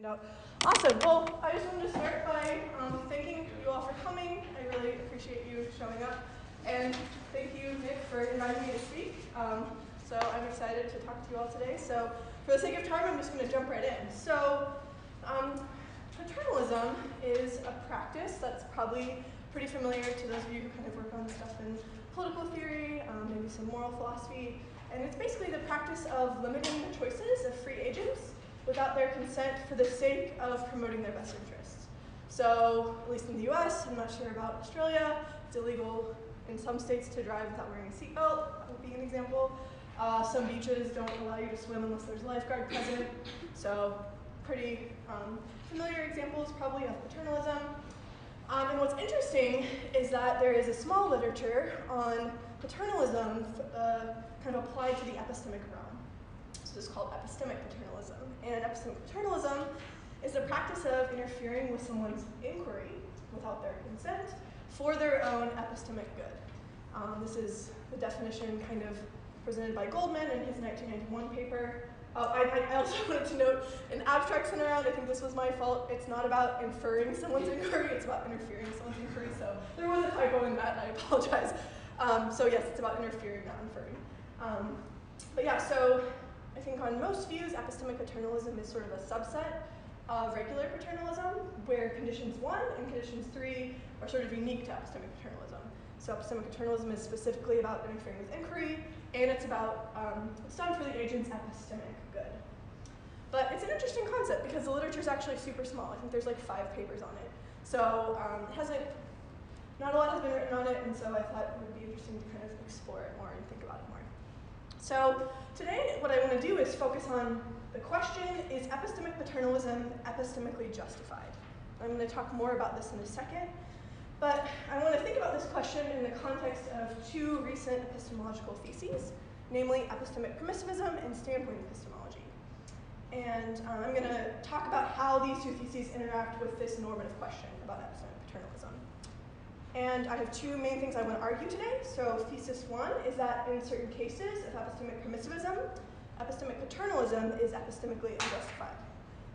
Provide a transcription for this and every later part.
No. Awesome. Well, I just wanted to start by thanking you all for coming. I really appreciate you showing up. And thank you, Nick, for inviting me to speak. So I'm excited to talk to you all today. So for the sake of time, I'm just going to jump right in. So paternalism is a practice that's probably pretty familiar to those of you who kind of work on stuff in political theory, maybe some moral philosophy. And it's basically the practice of limiting the choices of free agents without their consent for the sake of promoting their best interests. So, at least in the US, I'm not sure about Australia, it's illegal in some states to drive without wearing a seatbelt, that would be an example. Some beaches don't allow you to swim unless there's a lifeguard present. So, pretty familiar examples probably of paternalism. And what's interesting is that there is a small literature on paternalism kind of applied to the epistemic realm. So this is called epistemic paternalism. And epistemic paternalism is the practice of interfering with someone's inquiry without their consent for their own epistemic good. This is the definition kind of presented by Goldman in his 1991 paper. I also wanted to note, in abstract center round, I think this was my fault. It's not about inferring someone's inquiry, it's about interfering with someone's inquiry. So there was a typo in that, and I apologize. So yes, it's about interfering, not inferring. But yeah, so I think on most views, epistemic paternalism is sort of a subset of regular paternalism, where conditions 1 and conditions 3 are sort of unique to epistemic paternalism. So epistemic paternalism is specifically about interfering with inquiry, and it's about, it's done for the agent's epistemic good. But it's an interesting concept because the literature is actually super small. I think there's like 5 papers on it. So not a lot has been written on it, and so I thought it would be interesting to kind of explore it more and think about it more. So today, what I want to do is focus on the question, is epistemic paternalism epistemically justified? I'm going to talk more about this in a second, but I want to think about this question in the context of 2 recent epistemological theses, namely epistemic permissivism and standpoint epistemology. And I'm going to talk about how these 2 theses interact with this normative question about epistemic paternalism. And I have 2 main things I want to argue today. So thesis 1 is that in certain cases of epistemic permissivism, epistemic paternalism is epistemically unjustified.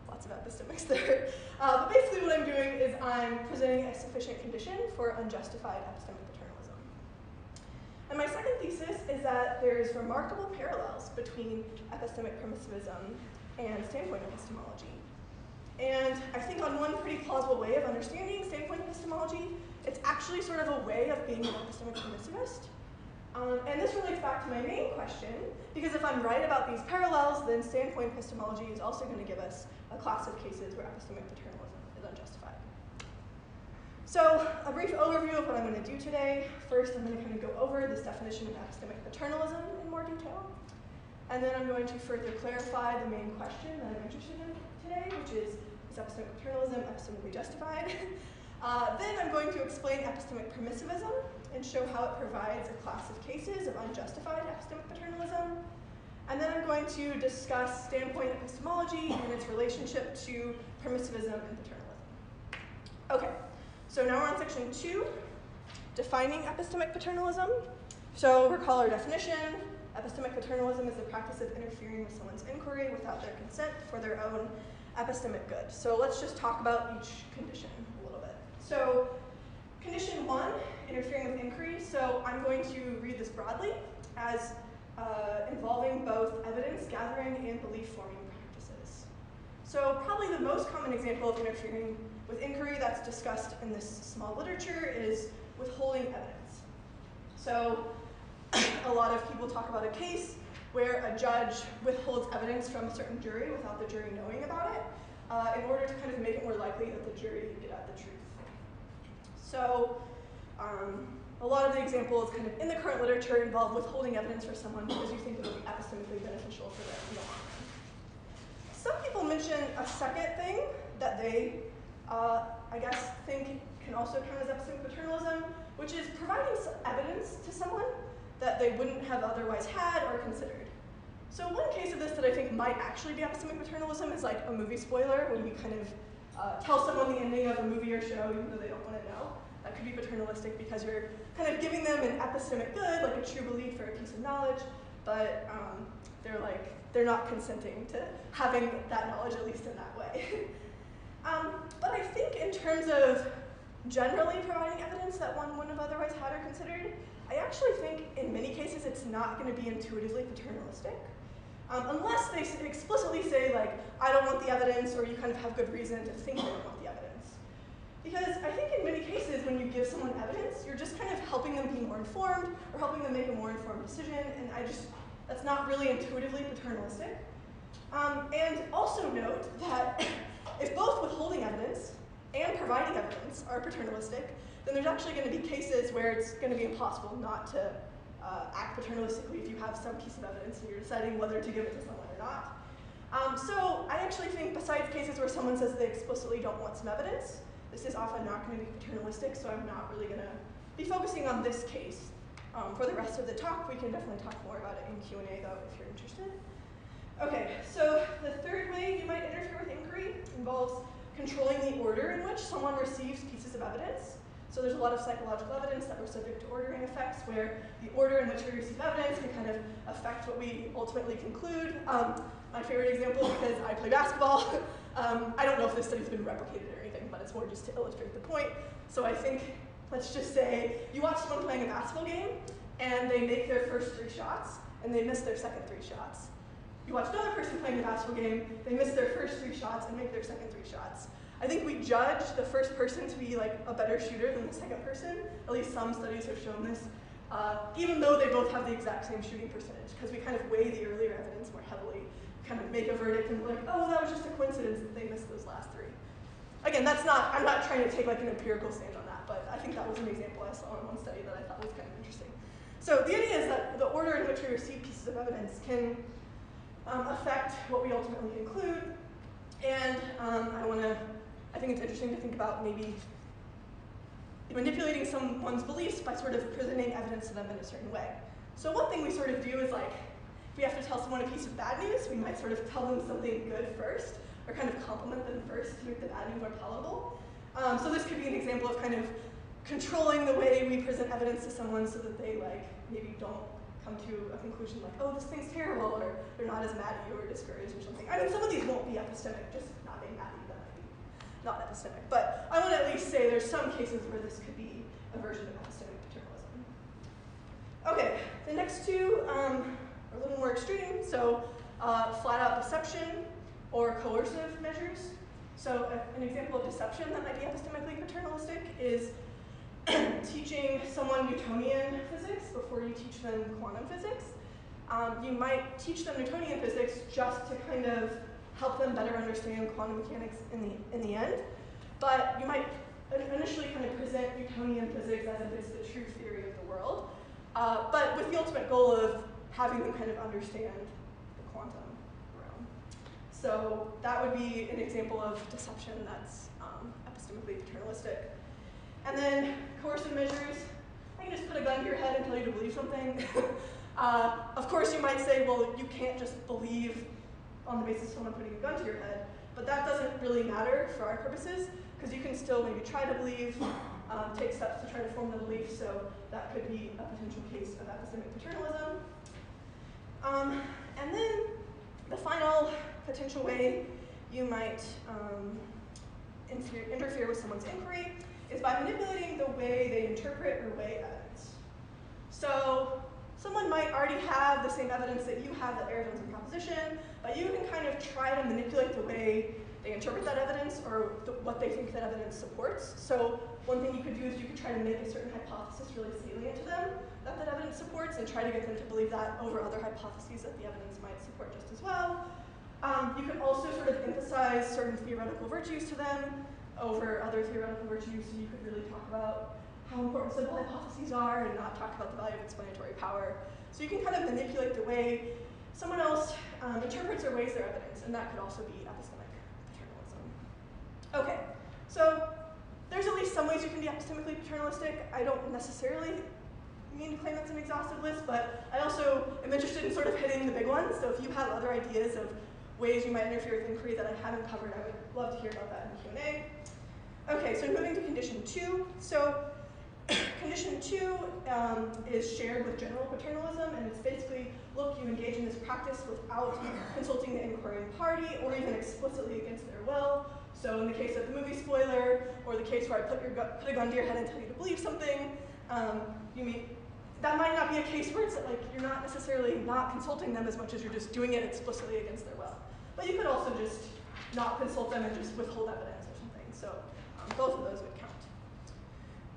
Lots of epistemics there. But basically what I'm doing is I'm presenting a sufficient condition for unjustified epistemic paternalism. And my second thesis is that there's remarkable parallels between epistemic permissivism and standpoint epistemology. And I think on one pretty plausible way of understanding standpoint epistemology, it's actually sort of a way of being an epistemic permissivist. And this relates back to my main question, because if I'm right about these parallels, then standpoint epistemology is also going to give us a class of cases where epistemic paternalism is unjustified. So a brief overview of what I'm going to do today. First, I'm going to kind of go over this definition of epistemic paternalism in more detail. And then I'm going to further clarify the main question that I'm interested in today, which is epistemic paternalism epistemically justified? Then I'm going to explain epistemic permissivism and show how it provides a class of cases of unjustified epistemic paternalism. And then I'm going to discuss standpoint epistemology and its relationship to permissivism and paternalism. Okay, so now we're on section 2, defining epistemic paternalism. So recall our definition. Epistemic paternalism is the practice of interfering with someone's inquiry without their consent for their own epistemic good. So let's just talk about each condition a little bit. So condition 1, interfering with inquiry. So I'm going to read this broadly as involving both evidence gathering and belief forming practices. So probably the most common example of interfering with inquiry that's discussed in this small literature is withholding evidence. So a lot of people talk about a case where a judge withholds evidence from a certain jury without the jury knowing about it in order to kind of make it more likely that the jury get at the truth. So a lot of the examples kind of in the current literature involve withholding evidence for someone because you think it will be epistemically beneficial for them in the long run. Some people mention a second thing that they, I guess, think can also count as epistemic paternalism, which is providing evidence to someone that they wouldn't have otherwise had or considered. So one case of this that I think might actually be epistemic paternalism is like a movie spoiler, when you kind of tell someone the ending of a movie or show even though they don't want to know. That could be paternalistic because you're kind of giving them an epistemic good, like a true belief or a piece of knowledge, but they're not consenting to having that knowledge, at least in that way. terms of generally providing evidence that one wouldn't have otherwise had or considered, I actually think in many cases it's not going to be intuitively paternalistic. Unless they explicitly say, like, I don't want the evidence, or you kind of have good reason to think they don't want the evidence. Because I think in many cases when you give someone evidence, you're just kind of helping them be more informed, or helping them make a more informed decision, and that's not really intuitively paternalistic. And also note that if both withholding evidence and providing evidence are paternalistic, then there's actually going to be cases where it's going to be impossible not to act paternalistically if you have some piece of evidence and you're deciding whether to give it to someone or not. So I actually think besides cases where someone says they explicitly don't want some evidence, this is often not going to be paternalistic, so I'm not really going to be focusing on this case. For the rest of the talk, we can definitely talk more about it in Q&A though, if you're interested. Okay, so the third way you might interfere with inquiry involves controlling the order in which someone receives pieces of evidence. So there's a lot of psychological evidence that we're subject to ordering effects, where the order in which we receive evidence can kind of affect what we ultimately conclude. My favorite example, because I play basketball, I don't know if this study's been replicated or anything, but it's more just to illustrate the point. So I think, let's just say, you watch someone playing a basketball game, and they make their first 3 shots, and they miss their second 3 shots. You watch another person playing a basketball game, they miss their first 3 shots and make their second 3 shots. I think we judge the first person to be like a better shooter than the second person. At least some studies have shown this, even though they both have the exact same shooting percentage, because we kind of weigh the earlier evidence more heavily, kind of make a verdict and be like, oh, that was just a coincidence that they missed those last 3. Again, I'm not trying to take like an empirical stand on that, but I think that was an example I saw in one study that I thought was kind of interesting. So the idea is that the order in which we receive pieces of evidence can affect what we ultimately conclude, and I think it's interesting to think about maybe manipulating someone's beliefs by sort of presenting evidence to them in a certain way. So one thing we sort of do is, like, if we have to tell someone a piece of bad news, we might sort of tell them something good first, or kind of compliment them first to make the bad news more palatable. So this could be an example of kind of controlling the way we present evidence to someone so that they, like, maybe don't come to a conclusion like, oh, this thing's terrible, or they're not as mad at you or discouraged or something. I mean, some of these won't be epistemic, just not being mad at you, that might be not epistemic. But I want to at least say there's some cases where this could be a version of epistemic paternalism. Okay, the next 2 are a little more extreme. So flat-out deception or coercive measures. So an example of deception that might be epistemically paternalistic is teaching someone Newtonian physics before you teach them quantum physics. You might teach them Newtonian physics just to kind of help them better understand quantum mechanics in the end. But you might initially kind of present Newtonian physics as if it's the true theory of the world, but with the ultimate goal of having them kind of understand the quantum realm. So that would be an example of deception that's epistemically paternalistic. And then coercive measures, I can just put a gun to your head and tell you to believe something. Of course you might say, well, you can't just believe on the basis of someone putting a gun to your head, but that doesn't really matter for our purposes, because you can still maybe try to believe, take steps to try to form the belief, so that could be a potential case of epistemic paternalism. And then the final potential way you might interfere with someone's inquiry is by manipulating the way they interpret or weigh evidence. So someone might already have the same evidence that you have that Aristotle is a proposition, but you can kind of try to manipulate the way they interpret that evidence or what they think that evidence supports. So one thing you could do is you could try to make a certain hypothesis really salient to them that evidence supports and try to get them to believe that over other hypotheses that the evidence might support just as well. You could also sort of emphasize certain theoretical virtues to them over other theoretical virtues, so you could really talk about how important simple hypotheses are and not talk about the value of explanatory power. So you can kind of manipulate the way someone else interprets or weighs their evidence, and that could also be epistemic paternalism. Okay, so there's at least some ways you can be epistemically paternalistic. I don't necessarily mean to claim that's an exhaustive list, but I also am interested in sort of hitting the big ones. So if you have other ideas of ways you might interfere with inquiry that I haven't covered, I would love to hear about that in Q&A. Okay, so moving to condition 2. So condition 2 is shared with general paternalism, and it's basically, look, you engage in this practice without consulting the inquiring party or even explicitly against their will. So in the case of the movie spoiler, or the case where I put a gun to your head and tell you to believe something, that might not be a case where it's like you're not necessarily not consulting them as much as you're just doing it explicitly against their will. But you could also just not consult them and just withhold evidence or something. So both of those would count.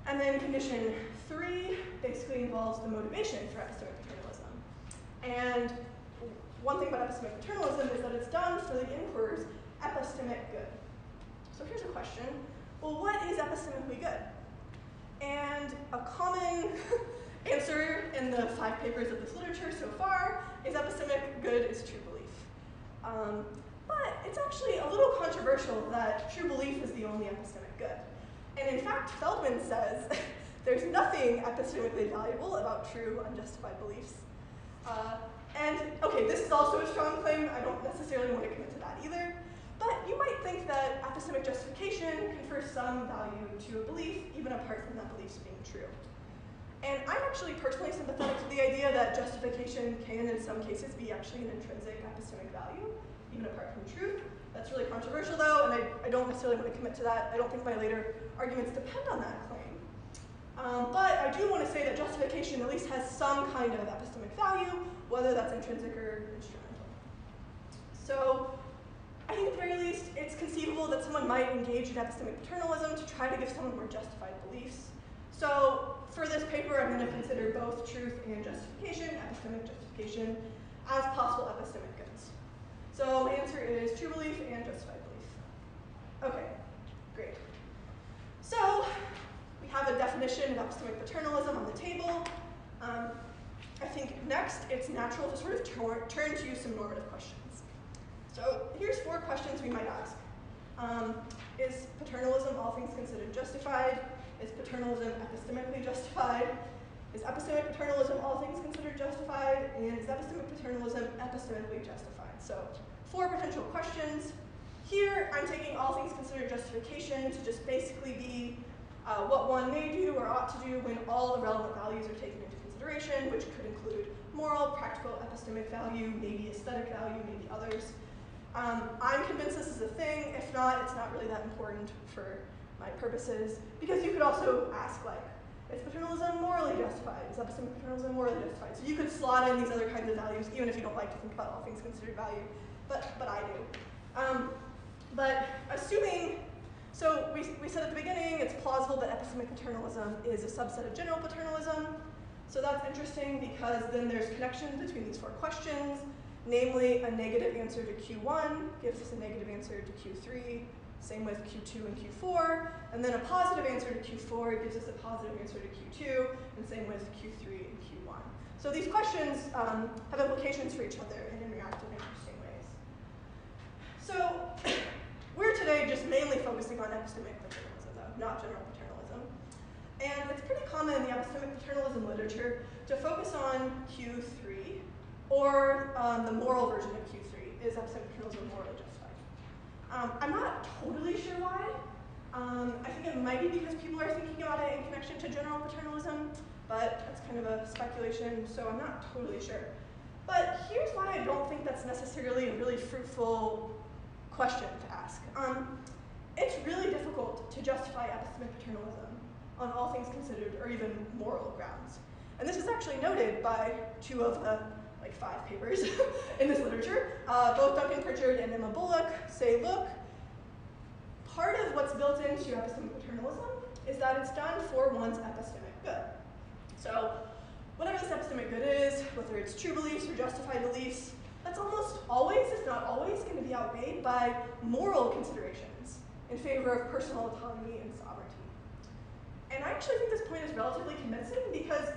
And then condition 3 basically involves the motivation for epistemic paternalism. And one thing about epistemic paternalism is that it's done for the inquirer's epistemic good. So here's a question. Well, what is epistemically good? And a common answer in the 5 papers of this literature so far is epistemic good is true belief. But it's actually a little controversial that true belief is the only epistemic good. And in fact, Feldman says there's nothing epistemically valuable about true unjustified beliefs. And okay, this is also a strong claim. I don't necessarily want to commit to that either. But you might think that epistemic justification confers some value to a belief, even apart from that belief's being true. And I'm actually personally sympathetic to the idea that justification can, in some cases, be actually an intrinsic epistemic value, even apart from truth. That's really controversial, though, and I don't necessarily want to commit to that. I don't think my later arguments depend on that claim. But I do want to say that justification at least has some kind of epistemic value, whether that's intrinsic or instrumental. So I think at the very least, it's conceivable that someone might engage in epistemic paternalism to try to give someone more justified beliefs. So for this paper, I'm going to consider both truth and justification, epistemic justification, as possible epistemic goods. So my answer is true belief and justified belief. Okay, great. So we have a definition of epistemic paternalism on the table. I think next it's natural to sort of turn to some normative questions. So here's 4 questions we might ask. Is paternalism, all things considered, justified? Is paternalism epistemically justified? Is epistemic paternalism, all things considered, justified? And is epistemic paternalism epistemically justified? So 4 potential questions. Here, I'm taking all things considered justification to just basically be what one may do or ought to do when all the relevant values are taken into consideration, which could include moral, practical, epistemic value, maybe aesthetic value, maybe others. I'm convinced this is a thing. If not, it's not really that important for my purposes, because you could also ask, like, is paternalism morally justified? Is epistemic paternalism morally justified? So you could slot in these other kinds of values, even if you don't like to think about all things considered value, but I do. But assuming, so we said at the beginning, it's plausible that epistemic paternalism is a subset of general paternalism. So that's interesting because then there's connections between these 4 questions. Namely, a negative answer to Q1 gives us a negative answer to Q3, same with Q2 and Q4, and then a positive answer to Q4 gives us a positive answer to Q2, and same with Q3 and Q1. So these questions have implications for each other and interact in interesting ways. So we're today just mainly focusing on epistemic paternalism, though, not general paternalism. And it's pretty common in the epistemic paternalism literature to focus on Q3, or the moral version of Q3, is epistemic paternalism morally justified? I'm not totally sure why. I think it might be because people are thinking about it in connection to general paternalism, but that's kind of a speculation, so I'm not totally sure. But here's why I don't think that's necessarily a really fruitful question to ask. It's really difficult to justify epistemic paternalism on all things considered, or even moral grounds. And this is actually noted by 2 of the 5 papers in this literature. Both Duncan Pritchard and Emma Bullock say, look, part of what's built into epistemic paternalism is that it's done for one's epistemic good. So whatever this epistemic good is, whether it's true beliefs or justified beliefs, that's almost always, if not always, going to be outweighed by moral considerations in favor of personal autonomy and sovereignty. And I actually think this point is relatively convincing because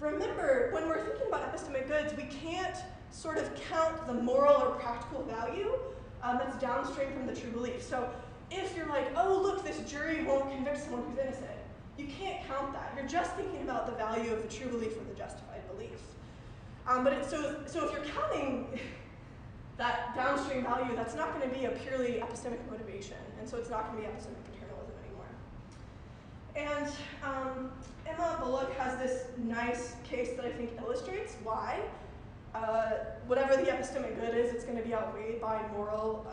remember, when we're thinking about epistemic goods, we can't sort of count the moral or practical value that's downstream from the true belief. So if you're like, oh, look, this jury won't convict someone who's innocent, you can't count that. You're just thinking about the value of the true belief or the justified belief. So if you're counting that downstream value, that's not going to be a purely epistemic motivation, and so it's not going to be epistemic paternalism anymore. And Emma Bullock has this nice case that I think illustrates why. whatever the epistemic good is, it's going to be outweighed by moral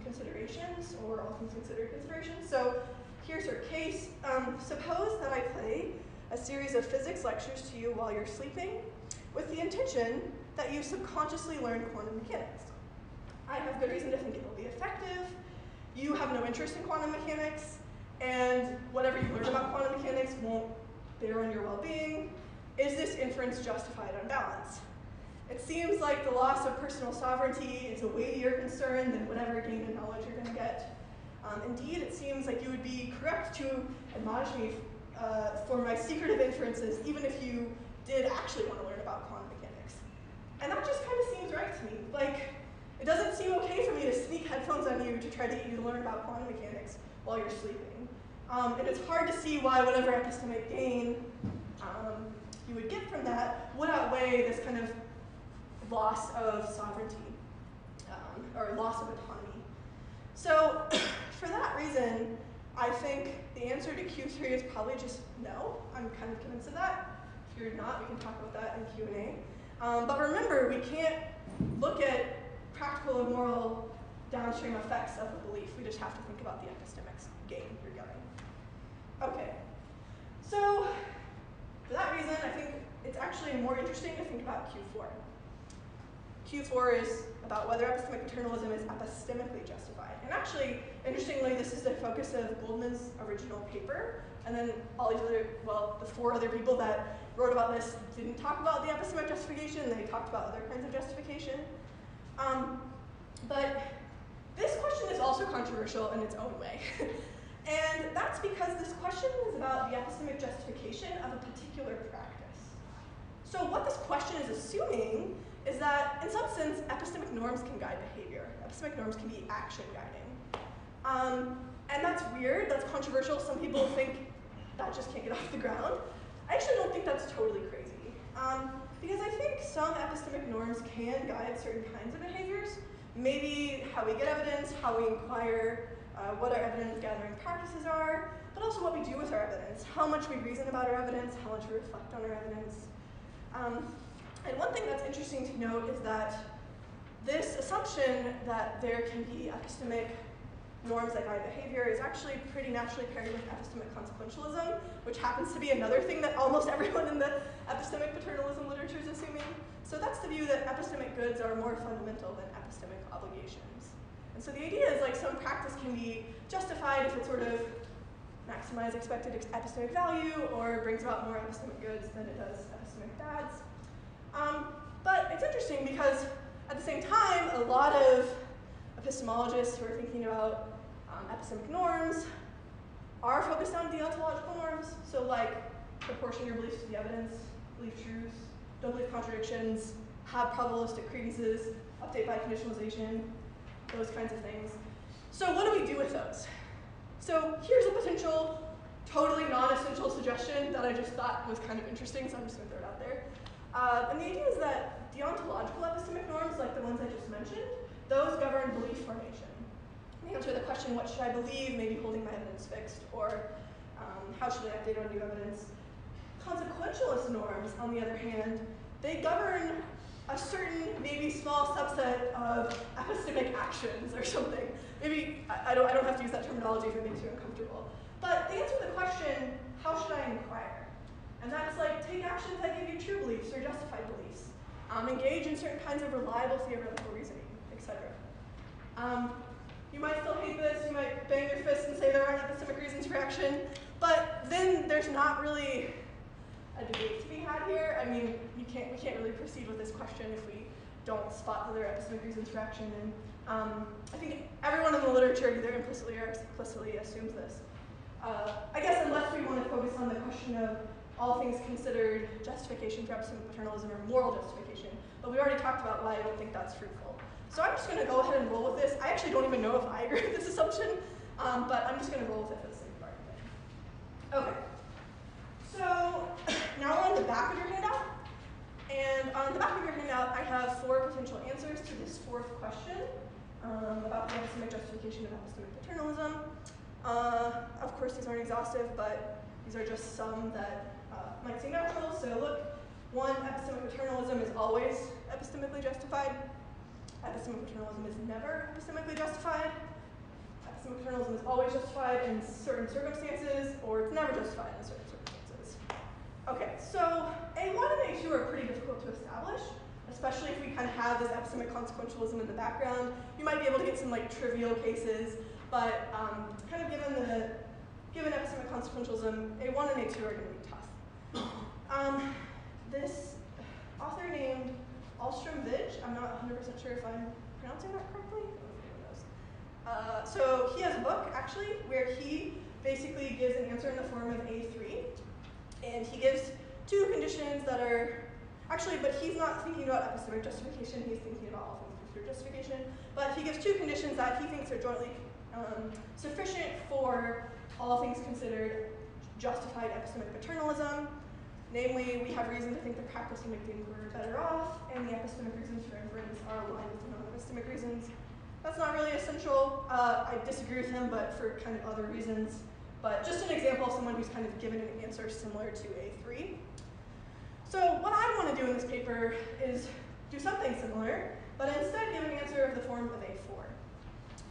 considerations, or all things considered considerations. So here's her case. Suppose that I play a series of physics lectures to you while you're sleeping with the intention that you subconsciously learn quantum mechanics. I have good reason to think it will be effective. You have no interest in quantum mechanics, and whatever you learn about quantum mechanics won't bear on your well-being. Is this inference justified on balance? It seems like the loss of personal sovereignty is a weightier concern than whatever gain in knowledge you're going to get. Indeed, it seems like you would be correct to admonish me for my secretive inferences, even if you did actually want to learn about quantum mechanics. And that just kind of seems right to me. Like, it doesn't seem okay for me to sneak headphones on you to try to get you to learn about quantum mechanics while you're sleeping. And it's hard to see why whatever epistemic gain you would get from that would outweigh this kind of loss of sovereignty, or loss of autonomy. So for that reason, I think the answer to Q3 is probably just no. I'm kind of convinced of that. If you're not, we can talk about that in Q&A. But remember, we can't look at practical and moral downstream effects of the belief. We just have to think about the epistemics gain you're getting. Okay, so for that reason, I think it's actually more interesting to think about Q4. Q4 is about whether epistemic paternalism is epistemically justified. And actually, interestingly, this is the focus of Goldman's original paper. And then all these other, well, the 4 other people that wrote about this didn't talk about the epistemic justification. They talked about other kinds of justification. But this question is also controversial in its own way. And that's because this question is about the epistemic justification of a particular practice. So what this question is assuming is that, in some sense, epistemic norms can guide behavior. Epistemic norms can be action guiding. And that's weird, that's controversial. Some people think that just can't get off the ground. I actually don't think that's totally crazy. Because I think some epistemic norms can guide certain kinds of behaviors. Maybe how we get evidence, how we inquire, what our evidence gathering practices are, but also what we do with our evidence, how much we reason about our evidence, how much we reflect on our evidence. And one thing that's interesting to note is that this assumption that there can be epistemic norms that guide behavior is actually pretty naturally paired with epistemic consequentialism, which happens to be another thing that almost everyone in the epistemic paternalism literature is assuming. So that's the view that epistemic goods are more fundamental than epistemic obligations. And so the idea is like some practice can be justified if it sort of maximizes expected epistemic value or brings about more epistemic goods than it does epistemic bads. But it's interesting because at the same time, a lot of epistemologists who are thinking about epistemic norms are focused on deontological norms. So like proportion your beliefs to the evidence, believe truths, don't believe contradictions, have probabilistic credences, update by conditionalization, those kinds of things. So what do we do with those? So here's a potential totally non-essential suggestion that I just thought was kind of interesting, so I'm just going to throw it out there. And the idea is that deontological epistemic norms, like the ones I just mentioned, those govern belief formation. They answer the question, what should I believe, maybe holding my evidence fixed, or how should I update on new evidence? Consequentialist norms, on the other hand, they govern a certain, maybe small subset of epistemic actions or something. Maybe, I don't have to use that terminology if it makes you uncomfortable. But they answer the question, how should I inquire? And that's like, take actions that give you true beliefs or justified beliefs. Engage in certain kinds of reliable theoretical reasoning, etc. You might still hate this, you might bang your fist and say there aren't epistemic reasons for action, but then there's not really a debate to be had here. I mean, we can't really proceed with this question if we don't spot that there are epistemic reasons for action. And I think everyone in the literature either implicitly or explicitly assumes this. I guess unless we want to focus on the question of all things considered justification for epistemic paternalism or moral justification, but we already talked about why I don't think that's fruitful. So I'm just going to go ahead and roll with this. I actually don't even know if I agree with this assumption, but I'm just going to roll with it for the sake of argument. Okay. So now we're on the back of your handout. And on the back of your handout, I have 4 potential answers to this 4th question about the epistemic justification of epistemic paternalism. Of course, these aren't exhaustive, but these are just some that might seem natural. So look, 1, epistemic paternalism is always epistemically justified. Epistemic paternalism is never epistemically justified. Epistemic paternalism is always justified in certain circumstances, or it's never justified in certain circumstances. Okay, so A1 and A2 are pretty difficult to establish, especially if we kind of have this epistemic consequentialism in the background. You might be able to get some like trivial cases, but kind of given epistemic consequentialism, A1 and A2 are going to be tough. This author named Alstrom-Vidge, I'm not 100% sure if I'm pronouncing that correctly. So he has a book, actually, where he basically gives an answer in the form of A3. And he gives two conditions that are, actually, but he's not thinking about epistemic justification, he's thinking about all things through justification. But he gives two conditions that he thinks are jointly sufficient for all things considered justified epistemic paternalism. Namely, we have reason to think the practice will make the inquirer better off, and the epistemic reasons for inference are aligned with the non-epistemic reasons. That's not really essential. I disagree with him, but for kind of other reasons. But just an example of someone who's kind of given an answer similar to A3. So what I want to do in this paper is do something similar, but instead give an answer of the form of A4.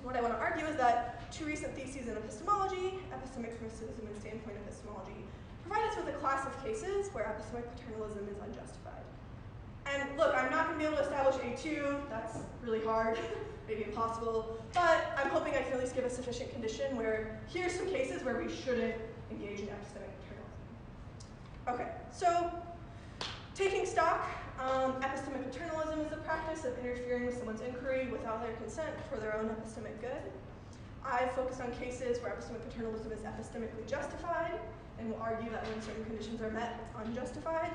What I want to argue is that two recent theses in epistemology, epistemic permissivism and standpoint epistemology, provide us with a class of cases where epistemic paternalism is unjustified. And look, I'm not going to be able to establish A2, that's really hard, maybe impossible, but I'm hoping I can at least give a sufficient condition where here's some cases where we shouldn't engage in epistemic paternalism. Okay, so taking stock, epistemic paternalism is the practice of interfering with someone's inquiry without their consent for their own epistemic good. I focused on cases where epistemic paternalism is epistemically justified, and will argue that when certain conditions are met, it's unjustified.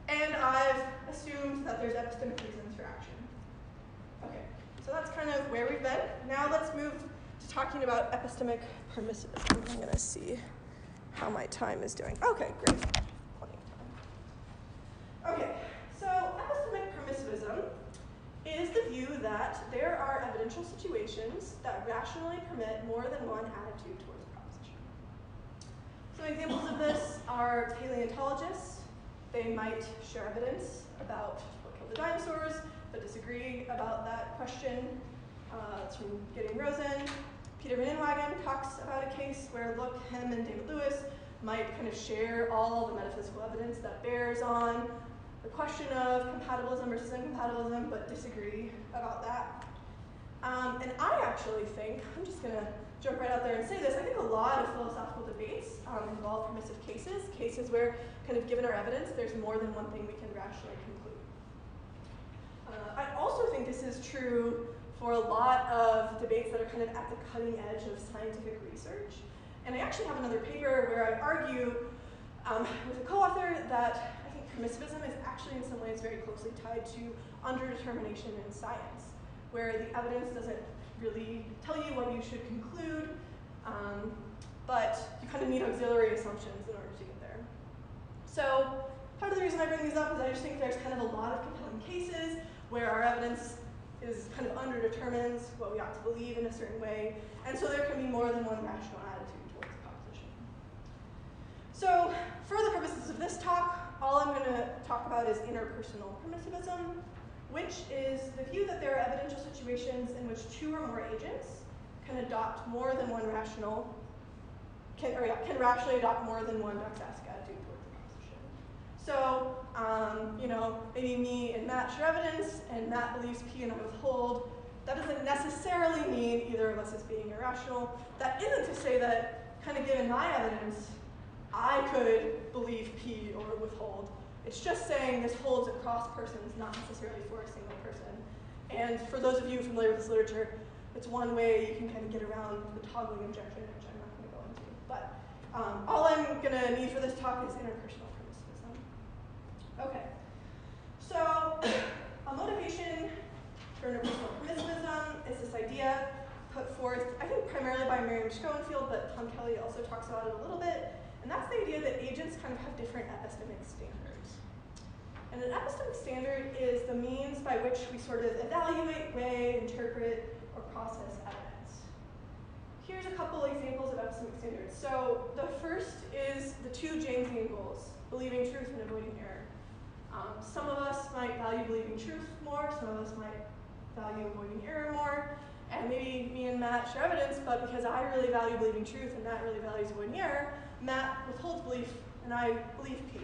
And I've assumed that there's epistemic reasons for action. Okay, so that's kind of where we've been. Now let's move to talking about epistemic permissivism. I'm going to see how my time is doing. Okay, great. Plenty of time. Okay, so epistemic permissivism is the view that there are evidential situations that rationally permit more than one attitude towards a proposition. Some examples of this are paleontologists. They might share evidence about what killed the dinosaurs, but disagree about that question. It's from Gideon Rosen. Peter Van Inwagen talks about a case where, look, him and David Lewis might kind of share all the metaphysical evidence that bears on the question of compatibilism versus incompatibilism, but disagree about that. And I actually think, I'm just going to jump right out there and say this, I think a lot of philosophical debates involve permissive cases where, kind of given our evidence, there's more than one thing we can rationally conclude. I also think this is true for a lot of debates that are kind of at the cutting edge of scientific research. And I actually have another paper where I argue with a co-author that I think permissivism is actually in some ways very closely tied to underdetermination in science, where the evidence doesn't really tell you what you should conclude, but you kind of need auxiliary assumptions in order to get there. So part of the reason I bring these up is I just think there's kind of a lot of compelling cases where our evidence is kind of underdetermines what we ought to believe in a certain way, and so there can be more than one rational attitude towards a proposition. So for the purposes of this talk, all I'm going to talk about is interpersonal permissivism, which is the view that there are evidential situations in which two or more agents can adopt more than one rational, can rationally adopt more than one doxastic attitude towards the proposition. So, maybe me and Matt share evidence, and Matt believes P and I withhold. That doesn't necessarily mean either of us is being irrational. That isn't to say that, kind of given my evidence, I could believe P or withhold. It's just saying this holds across persons, not necessarily for a single person. And for those of you familiar with this literature, it's one way you can kind of get around the toggling objection, which I'm not going to go into. But all I'm going to need for this talk is interpersonal permissivism. Okay, so a motivation for interpersonal permissivism is this idea put forth, I think primarily by Miriam Schoenfield, but Tom Kelly also talks about it a little bit. And that's the idea that agents kind of have different epistemic standards. And an epistemic standard is the means by which we sort of evaluate, weigh, interpret, or process evidence. Here's a couple examples of epistemic standards. So the first is the two Jamesian goals, believing truth and avoiding error. Some of us might value believing truth more, some of us might value avoiding error more, and maybe me and Matt share evidence, but because I really value believing truth and Matt really values avoiding error, Matt withholds belief and I believe P.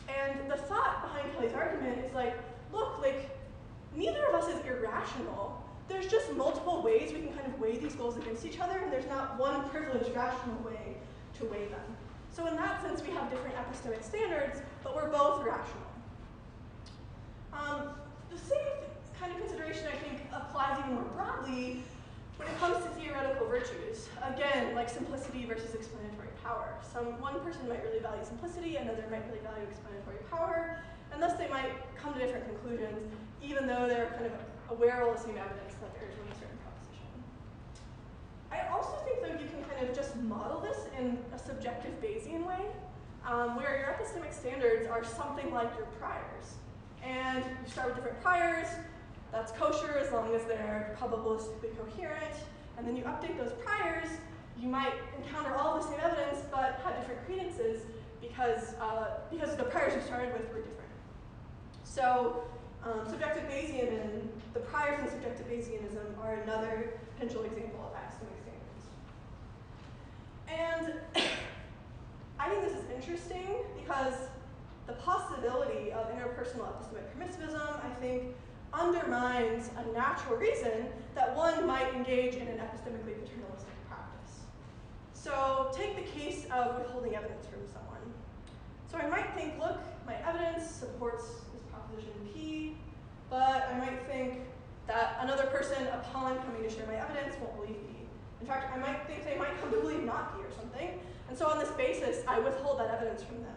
And the thought behind Kelly's argument is like, look, like, neither of us is irrational. There's just multiple ways we can kind of weigh these goals against each other, and there's not one privileged rational way to weigh them. So in that sense, we have different epistemic standards, but we're both rational. The same kind of consideration, I think, applies even more broadly when it comes to theoretical virtues. Again, like simplicity versus explanatory power. One person might really value simplicity, another might really value explanatory power, and thus they might come to different conclusions, even though they're kind of aware of the same evidence that they're doing a certain proposition. I also think, though, you can kind of just model this in a subjective Bayesian way, where your epistemic standards are something like your priors. And you start with different priors. That's kosher as long as they're probabilistically coherent. And then you update those priors. You might encounter all the same evidence, but have different credences because the priors you started with were different. So subjective Bayesian and the priors in subjective Bayesianism are another potential example of epistemic standards. And I think this is interesting because the possibility of interpersonal epistemic permissivism, I think, undermines a natural reason that one might engage in an epistemically paternalistic practice. So take the case of withholding evidence from someone. So I might think, look, my evidence supports this proposition P, but I might think that another person, upon coming to share my evidence, won't believe P. In fact, I might think they might come to believe not P or something, and so on this basis, I withhold that evidence from them.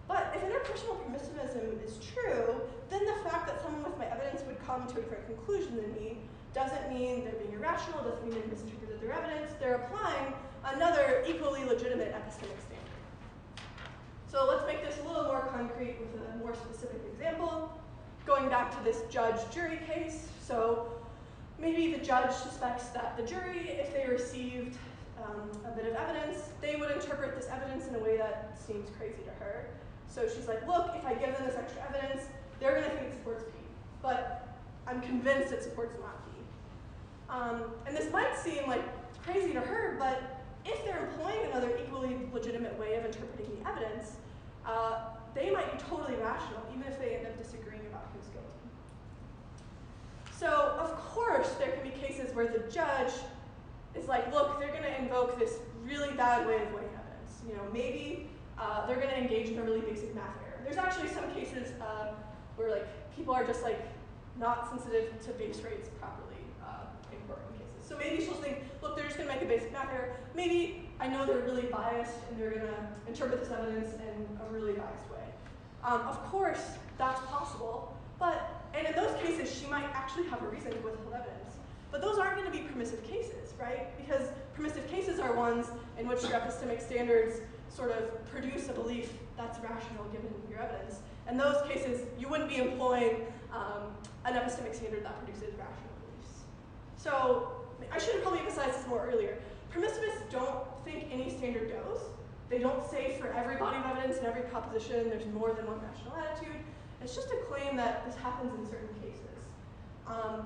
But if interpersonal permissivism is true, then the fact that someone with my evidence would come to a different conclusion than me doesn't mean they're being irrational, doesn't mean they've misinterpreted their evidence. They're applying another equally legitimate epistemic standard. So let's make this a little more concrete with a more specific example. Going back to this judge-jury case, so maybe the judge suspects that the jury, if they received a bit of evidence, they would interpret this evidence in a way that seems crazy to her. So she's like, look, if I give them this extra evidence, they're going to think it supports P. But I'm convinced it supports not P. And this might seem like crazy to her, but if they're employing another equally legitimate way of interpreting the evidence, they might be totally rational, even if they end up disagreeing about who's guilty. So, of course, there can be cases where the judge is like, look, they're going to invoke this really bad way of weighing evidence. You know, maybe they're going to engage in a really basic math error. There's actually some cases where like people are just like not sensitive to base rates properly in courtroom cases. So maybe she'll think, look, they're just going to make a basic math error. Maybe I know they're really biased and they're going to interpret this evidence in a really biased way. Of course, that's possible, and in those cases, she might actually have a reason to withhold evidence. But those aren't going to be permissive cases, right? Because permissive cases are ones in which your epistemic standards sort of produce a belief that's rational given your evidence. In those cases, you wouldn't be employing an epistemic standard that produces rational beliefs. So I should have probably emphasized this more earlier. Permissivists don't think any standard goes. They don't say for every body of evidence and every proposition there's more than one rational attitude. It's just a claim that this happens in certain cases.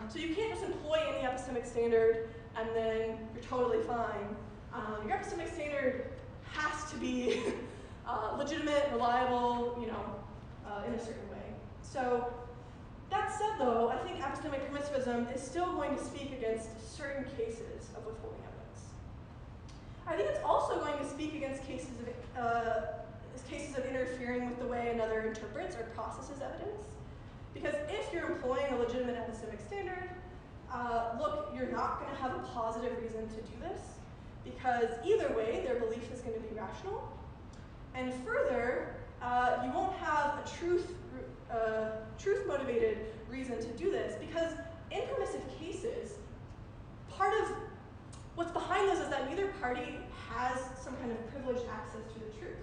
So you can't just employ any epistemic standard and then you're totally fine. Your epistemic standard has to be legitimate, reliable, in a certain way. So that said, though, I think epistemic permissivism is still going to speak against certain cases of withholding evidence. I think it's also going to speak against cases of interfering with the way another interprets or processes evidence. Because if you're employing a legitimate epistemic standard, look, you're not going to have a positive reason to do this, because either way, their belief is going to be rational. And further, you won't have a truth-motivated reason to do this, because in permissive cases, part of what's behind those is that neither party has some kind of privileged access to the truth.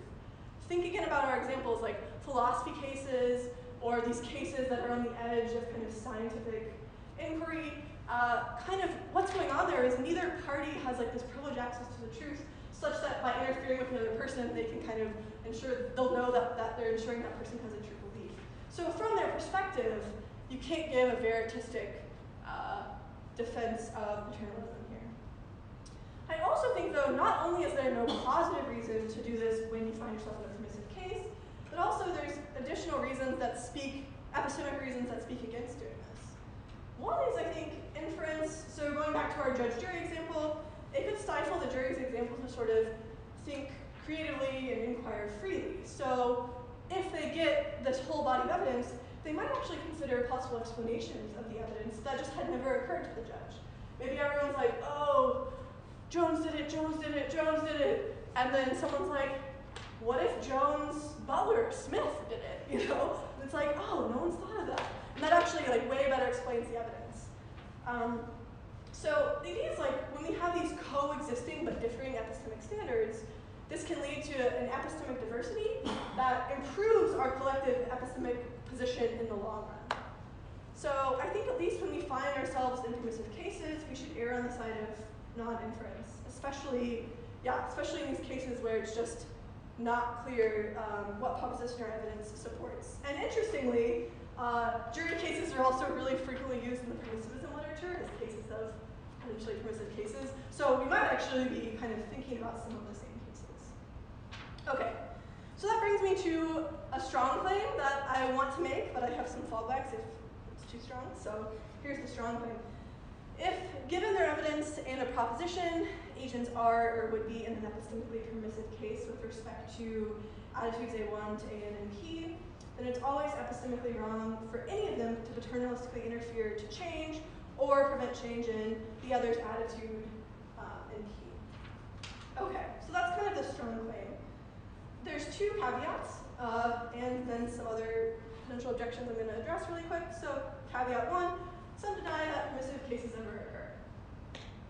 Think again about our examples like philosophy cases, or these cases that are on the edge of kind of scientific inquiry. Kind of what's going on there is neither party has like this privileged access to the truth, such that by interfering with another person, they can kind of ensure, they'll know that they're ensuring that person has a true belief. So from their perspective, you can't give a veritistic defense of paternalism here. I also think, though, not only is there no positive reason to do this when you find yourself in a permissive case, but also there's additional reasons that speak, epistemic reasons that speak against doing this. One is, I think, inference. So going back to our judge-jury example, it could stifle the jury's example to sort of think creatively and inquire freely. So if they get this whole body of evidence, they might actually consider possible explanations of the evidence that just had never occurred to the judge. Maybe everyone's like, oh, Jones did it, Jones did it, Jones did it. And then someone's like, what if Jones, Butler, Smith did it? You know? And it's like, oh, no one's thought of that. And that actually like way better explains the evidence. So the idea is like when we have these coexisting but differing epistemic standards, this can lead to an epistemic diversity that improves our collective epistemic position in the long run. So I think at least when we find ourselves in permissive cases, we should err on the side of non-inference, especially in these cases where it's just not clear what proposition or evidence supports. And interestingly, jury cases are also really frequently used in the permissivism literature as cases of potentially permissive cases. So we might actually be kind of thinking about some of the same cases. Okay, so that brings me to a strong claim that I want to make, but I have some fallbacks if it's too strong. So here's the strong claim. If, given their evidence and a proposition, agents are or would be in an epistemically permissive case with respect to attitudes A1 to AN and P, then it's always epistemically wrong for any of them to paternalistically interfere to change or prevent change in the other's attitude in P. Okay, so that's kind of the strong claim. There's two caveats and then some other potential objections I'm going to address really quick. So caveat one, some deny that permissive cases ever occur.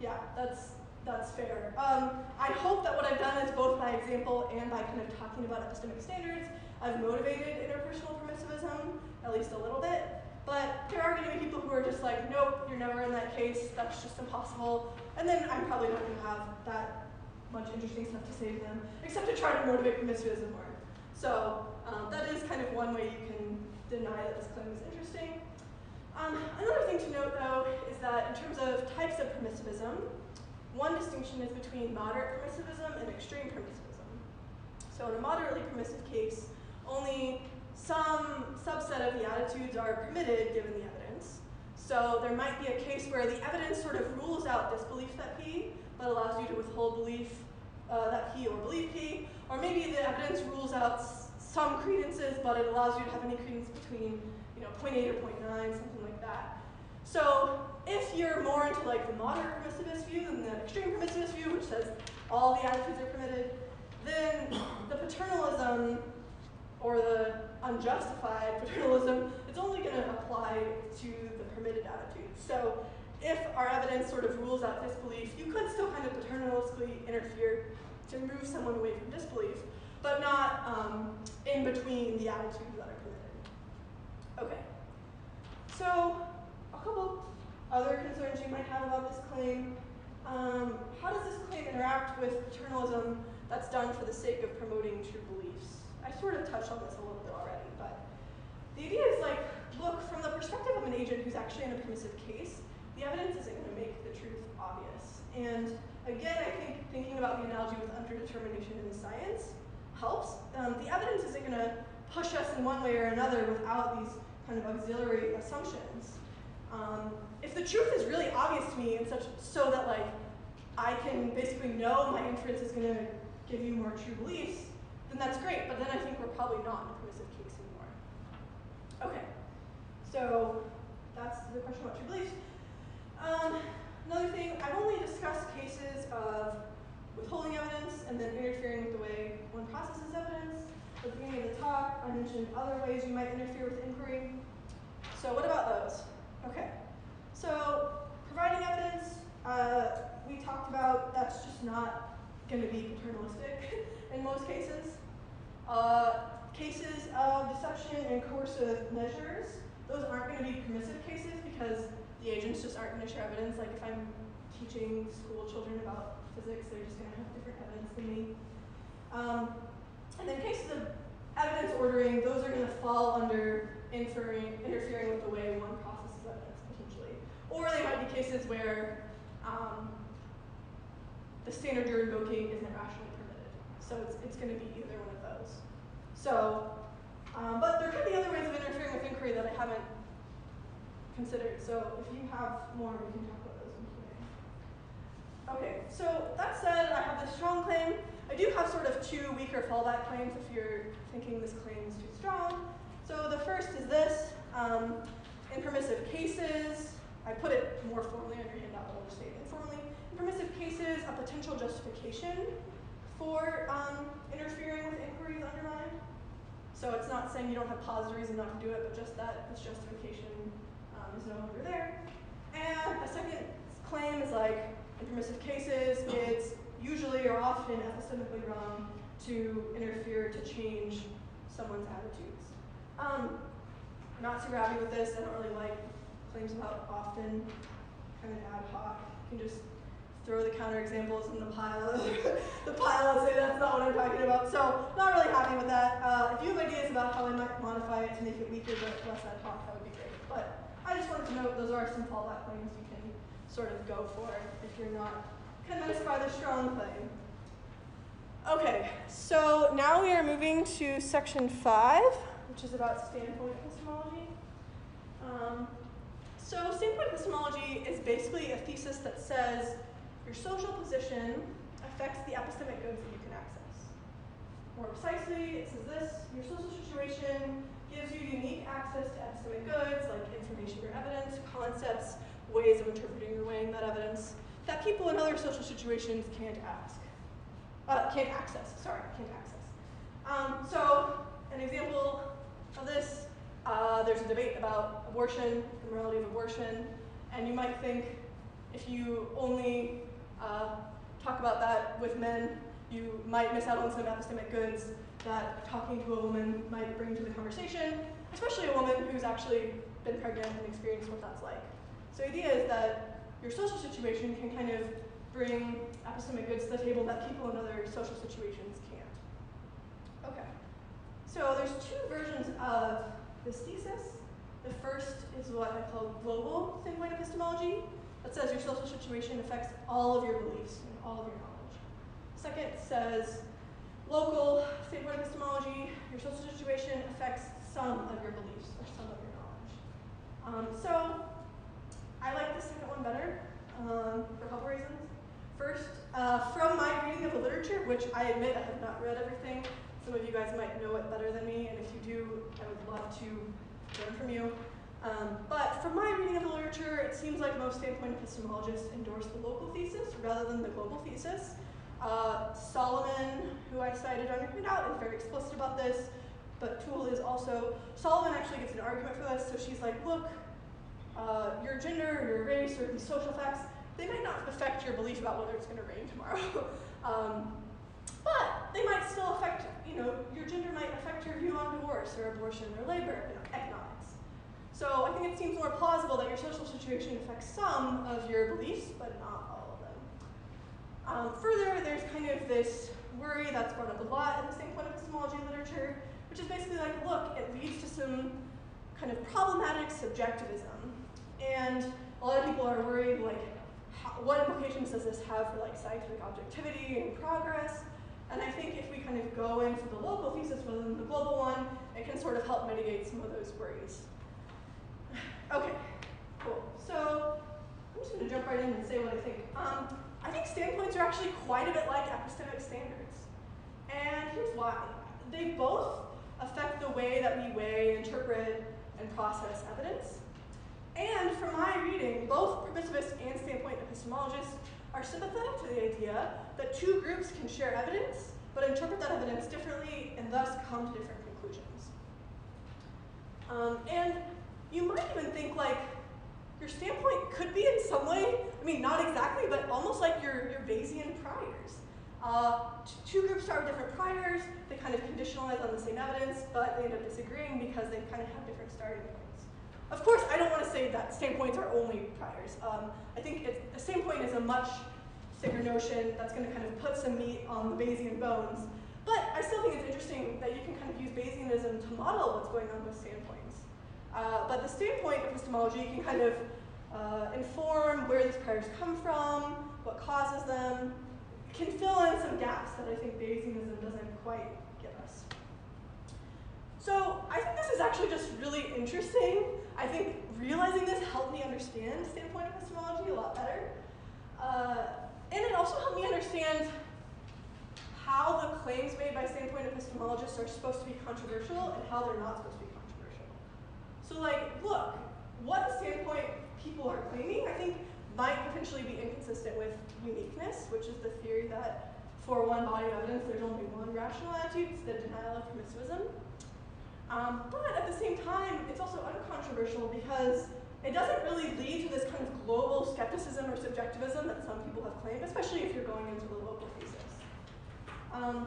Yeah, that's fair. I hope that what I've done is both by example and by kind of talking about epistemic standards, I've motivated interpersonal permissivism, at least a little bit. But there are going to be people who are just like, nope, you're never in that case, that's just impossible. And then I'm probably not going to have that much interesting stuff to say to them, except to try to motivate permissivism more. So that is kind of one way you can deny that this claim is interesting. Another thing to note, though, is that in terms of types of permissivism, one distinction is between moderate permissivism and extreme permissivism. So in a moderately permissive case, only some subset of the attitudes are permitted given the evidence. So there might be a case where the evidence sort of rules out disbelief that P, but allows you to withhold belief that P or believe P. Or maybe the evidence rules out some credences, but it allows you to have any credence between 0.8 or 0.9, something like that. So if you're more into like the moderate permissivist view than the extreme permissivist view, which says all the attitudes are permitted, then the paternalism or the unjustified paternalism, it's only going to apply to the permitted attitudes. So if our evidence sort of rules out disbelief, you could still kind of paternalistically interfere to move someone away from disbelief, but not in between the attitudes that are permitted. Okay, so a couple other concerns you might have about this claim. How does this claim interact with paternalism that's done for the sake of promoting true beliefs? I sort of touched on this a little bit already, but the idea is like, look, from the perspective of an agent who's actually in a permissive case, the evidence isn't going to make the truth obvious. And again, I think thinking about the analogy with underdetermination in science helps. The evidence isn't going to push us in one way or another without these kind of auxiliary assumptions. If the truth is really obvious to me and so that like I can basically know my inference is going to give you more true beliefs, then that's great. But then I think we're probably not in a permissive case anymore. Okay, so that's the question about true beliefs. Another thing, I've only discussed cases of withholding evidence and then interfering with the way one processes evidence. At the beginning of the talk, I mentioned other ways you might interfere with inquiry. So what about those? Okay, so providing evidence, we talked about that's just not going to be paternalistic in most cases. Cases of deception and coercive measures, those aren't going to be permissive cases because the agents just aren't going to share evidence. Like if I'm teaching school children about physics, they're just going to have different evidence than me. And then cases of evidence ordering, those are going to fall under interfering with the way one processes evidence, potentially. Or they might be cases where the standard you're invoking isn't rationally permitted. So it's going to be either one of those. So, but there could be other ways of interfering with inquiry that I haven't considered. So if you have more, we can talk about those in Q&A. Okay, so that said, I have this strong claim. I do have sort of two weaker fallback claims if you're thinking this claim is too strong. So the first is this. In permissive cases, I put it more formally on your handout, but I'll just say it informally. In permissive cases, a potential justification for interfering with inquiry is undermined. So it's not saying you don't have positive reason not to do it, but just that this justification is no longer there. And a second claim is like, in permissive cases, it's usually or often epistemically wrong to interfere to change someone's attitudes. Not super happy with this. I don't really like claims about often, kind of ad hoc. You can just throw the counterexamples in the pile and say that's not what I'm talking about. So not really happy with that. If you have ideas about how I might modify it to make it weaker but less ad hoc, that would be great. But I just wanted to note those are some fallback claims you can sort of go for if you're not convinced by the strong claim. Okay, so now we are moving to section 5, which is about standpoint epistemology. So standpoint epistemology is basically a thesis that says your social position affects the epistemic goods that you can access. More precisely, it says this: your social situation gives you unique access to epistemic goods like information or evidence, concepts, ways of interpreting or weighing that evidence that people in other social situations can't access. So an example of this, there's a debate about abortion, the morality of abortion, and you might think if you only talk about that with men, you might miss out on some epistemic goods that talking to a woman might bring to the conversation, especially a woman who's actually been pregnant and experienced what that's like. So the idea is that your social situation can kind of bring epistemic goods to the table that people in other social situations can't. Okay, so there's two versions of this thesis. The first is what I call global standpoint epistemology, that says your social situation affects all of your beliefs and all of your knowledge. Second says local standpoint epistemology, your social situation affects some of your beliefs or some of your knowledge. So I like the second one better for a couple reasons. First, from my reading of the literature, which I admit I have not read everything. Some of you guys might know it better than me, and if you do, I would love to learn from you. But from my reading of the literature, it seems like most standpoint epistemologists endorse the local thesis rather than the global thesis. Solomon, who I cited on your handout, is very explicit about this, but Toole is also. Solomon actually gets an argument for this, so she's like, look, your gender, your race, or these social facts, they might not affect your belief about whether it's going to rain tomorrow. But they might still affect, your gender might affect your view on divorce or abortion or labor, economics. So I think it seems more plausible that your social situation affects some of your beliefs, but not all of them. Further, there's kind of this worry that's brought up a lot in the standpoint epistemology literature, which is basically like, look, it leads to some kind of problematic subjectivism. And a lot of people are worried, like, what implications does this have for like scientific objectivity and progress? And I think if we kind of go in for the local thesis rather than the global one, it can sort of help mitigate some of those worries. Okay, cool. So I'm just going to jump right in and say what I think. I think standpoints are actually quite a bit like epistemic standards. And here's why. They both affect the way that we weigh, interpret, and process evidence. And from my reading, both permissivists and standpoint epistemologists are sympathetic to the idea that two groups can share evidence, but interpret that evidence differently and thus come to different conclusions. And you might even think like your standpoint could be in some way, I mean not exactly, but almost like your Bayesian priors. Two groups start with different priors, they kind of conditionalize on the same evidence, but they end up disagreeing because they kind of have different starting points. Of course, I don't want to say that standpoints are only priors. I think a standpoint is a much thicker notion that's going to kind of put some meat on the Bayesian bones. But I still think it's interesting that you can kind of use Bayesianism to model what's going on with standpoints. But the standpoint epistemology can kind of inform where these priors come from, what causes them, can fill in some gaps that I think Bayesianism doesn't quite give us. So I think this is actually just really interesting. I think realizing this helped me understand standpoint epistemology a lot better. And it also helped me understand how the claims made by standpoint epistemologists are supposed to be controversial and how they're not supposed to be controversial. So like, look, what the standpoint people are claiming, I think, might potentially be inconsistent with uniqueness, which is the theory that for one body of evidence, there's only one rational attitude, it's the denial of permissivism. But at the same time, it's also uncontroversial because it doesn't really lead to this kind of global skepticism or subjectivism that some people have claimed, especially if you're going into the local thesis. And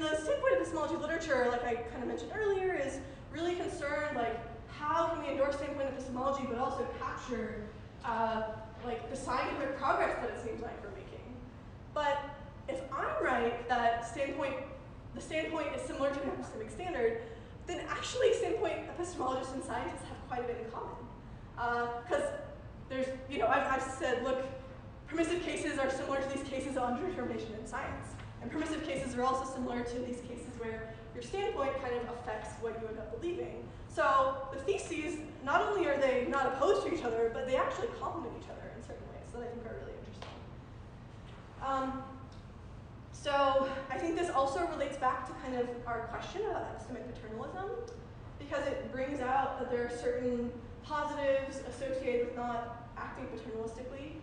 the standpoint epistemology literature, like I kind of mentioned earlier, is really concerned, like, how can we endorse standpoint epistemology but also capture like the scientific progress that it seems like we're making. But if I'm right that the standpoint is similar to an epistemic standard, then actually standpoint epistemologists and scientists have quite a bit in common. Because there's, I've said, look, permissive cases are similar to these cases of underdetermination in science. And permissive cases are also similar to these cases where your standpoint kind of affects what you end up believing. So the theses, not only are they not opposed to each other, but they actually complement each other in certain ways that I think are really interesting. So I think this also relates back to kind of our question about epistemic paternalism, because it brings out that there are certain positives associated with not acting paternalistically.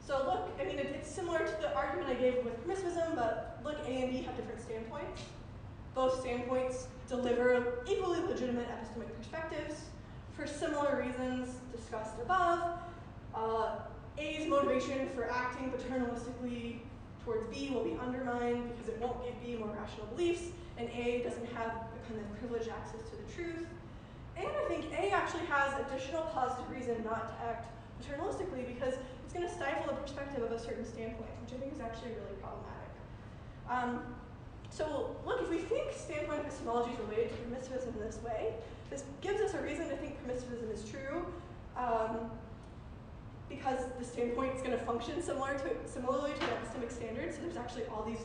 So look, I mean, it's similar to the argument I gave with permissivism, but look, A and B have different standpoints. Both standpoints deliver equally legitimate epistemic perspectives for similar reasons discussed above. A's motivation for acting paternalistically towards B will be undermined because it won't give B more rational beliefs, and A doesn't have the kind of privileged access to the truth. And I think A actually has additional positive reason not to act paternalistically because it's going to stifle the perspective of a certain standpoint, which I think is actually really problematic. So look, if we think standpoint epistemology is related to permissivism in this way, this gives us a reason to think permissivism is true, because the standpoint is going to function similarly to an epistemic standard, so there's actually all these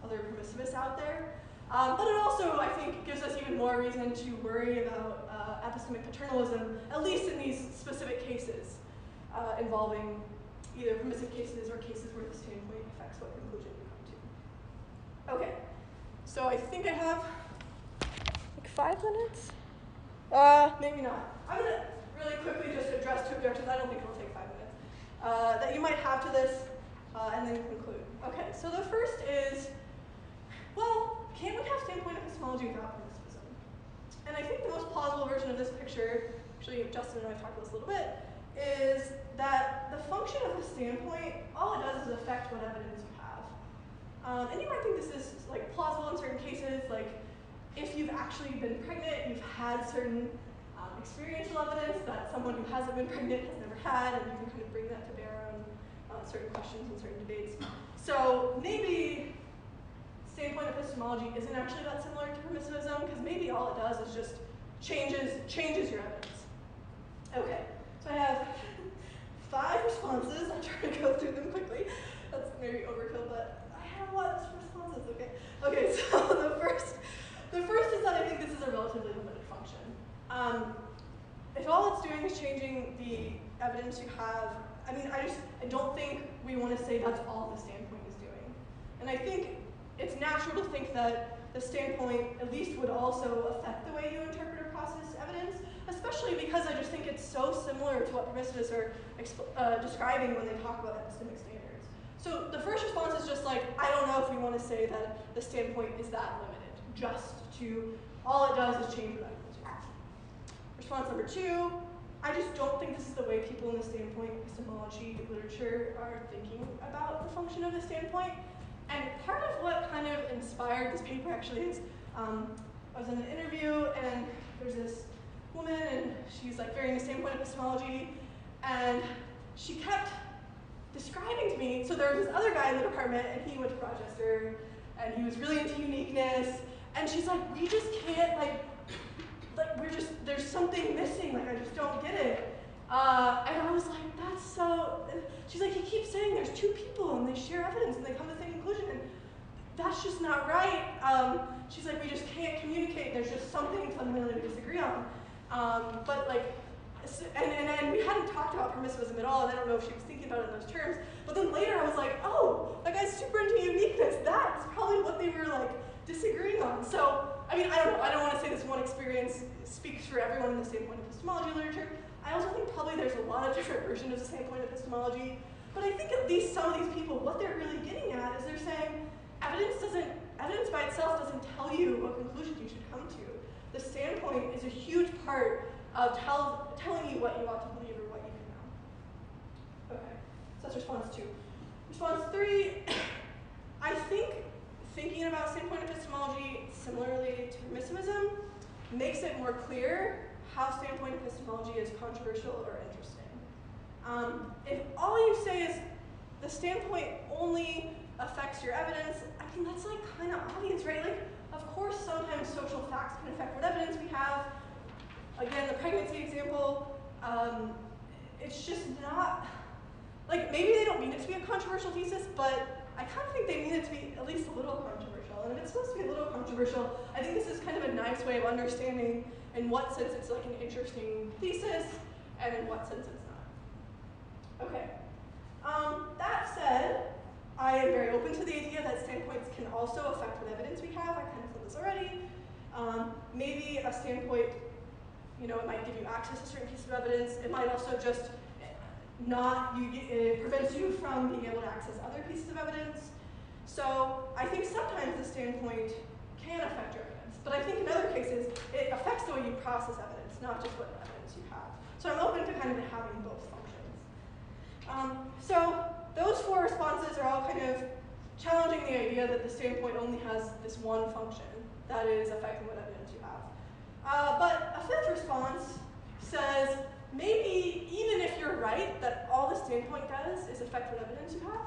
other permissivists out there. But it also, I think, gives us even more reason to worry about epistemic paternalism, at least in these specific cases involving either permissive cases or cases where the standpoint affects what conclusion you come to. Okay, so I think I have like 5 minutes? Maybe not. I'm going to really quickly just address 2 objections. I don't think it'll take 5 minutes. That you might have to this, and then conclude. Okay, so the first is, well, can't we have standpoint epistemology without permissivism? And I think the most plausible version of this picture, actually Justin and I talked about this a little bit, is that the function of the standpoint, all it does is affect what evidence you have. And you might think this is like plausible in certain cases, like if you've actually been pregnant, you've had certain experiential evidence that someone who hasn't been pregnant has never had, and you can kind of bring that to bear on certain questions and certain debates. So maybe standpoint epistemology isn't actually that similar to permissivism, because maybe all it does is just changes your evidence. Okay, so I have 5 responses. I'll try to go through them quickly. That's maybe overkill, but I have a lot of responses, okay? Okay, so the first is that I think this is a relatively limited function. If all it's doing is changing the evidence you have, I mean, I don't think we want to say that's all the standpoint is doing. And I think it's natural to think that the standpoint at least would also affect the way you interpret or process evidence, especially because I just think it's so similar to what permissivists are describing when they talk about epistemic standards. So the first response is just like, I don't know if we want to say that the standpoint is that limited, just to all it does is change what evidence you have. Response number 2, I just don't think this is the way people in the standpoint epistemology literature are thinking about the function of the standpoint. And part of what kind of inspired this paper actually is, I was in an interview and there's this woman and she's like very into standpoint epistemology, and she kept describing to me, so there was this other guy in the department and he went to Rochester and he was really into uniqueness, and she's like, we just can't, like there's something missing, like I just don't get it. And I was like, that's so, she's like, he keeps saying there's two people and they share evidence and they come to the same conclusion, and that's just not right. She's like, we just can't communicate, there's just something fundamentally we disagree on. But like, and we hadn't talked about permissivism at all, and I don't know if she was thinking about it in those terms, but then later I was like, oh, that guy's super into uniqueness, that's probably what they were like disagreeing on. So, I mean, I don't know, I don't want to say this one experience speaks for everyone in the standpoint epistemology literature. I also think probably there's a lot of different versions of the standpoint epistemology, but I think at least some of these people, what they're really getting at is they're saying evidence by itself doesn't tell you what conclusion you should come to. The standpoint is a huge part of telling you what you ought to believe or what you can know. Okay, so that's response 2. Response 3, I think thinking about standpoint epistemology similarly to permissivism makes it more clear how standpoint epistemology is controversial or interesting. If all you say is the standpoint only affects your evidence, I mean, that's like kind of obvious, right? Like, of course, sometimes social facts can affect what evidence we have. Again, the pregnancy example, it's just not, like, maybe they don't mean it to be a controversial thesis, but I kind of think they mean it to be at least a little controversial. And if it's supposed to be a little controversial, I think this is kind of a nice way of understanding in what sense it's like an interesting thesis, and in what sense it's not. Okay. That said, I am very open to the idea that standpoints can also affect what evidence we have. I kind of said this already. Maybe a standpoint, it might give you access to certain pieces of evidence. It might also just it prevents you from being able to access other pieces of evidence. So I think sometimes the standpoint can affect your evidence. But I think in other cases, it affects the way you process evidence, not just what evidence you have. So I'm open to kind of having both functions. So those 4 responses are all kind of challenging the idea that the standpoint only has this one function, that is affecting what evidence you have. But a 5th response says, maybe even if you're right that all the standpoint does is affect what evidence you have,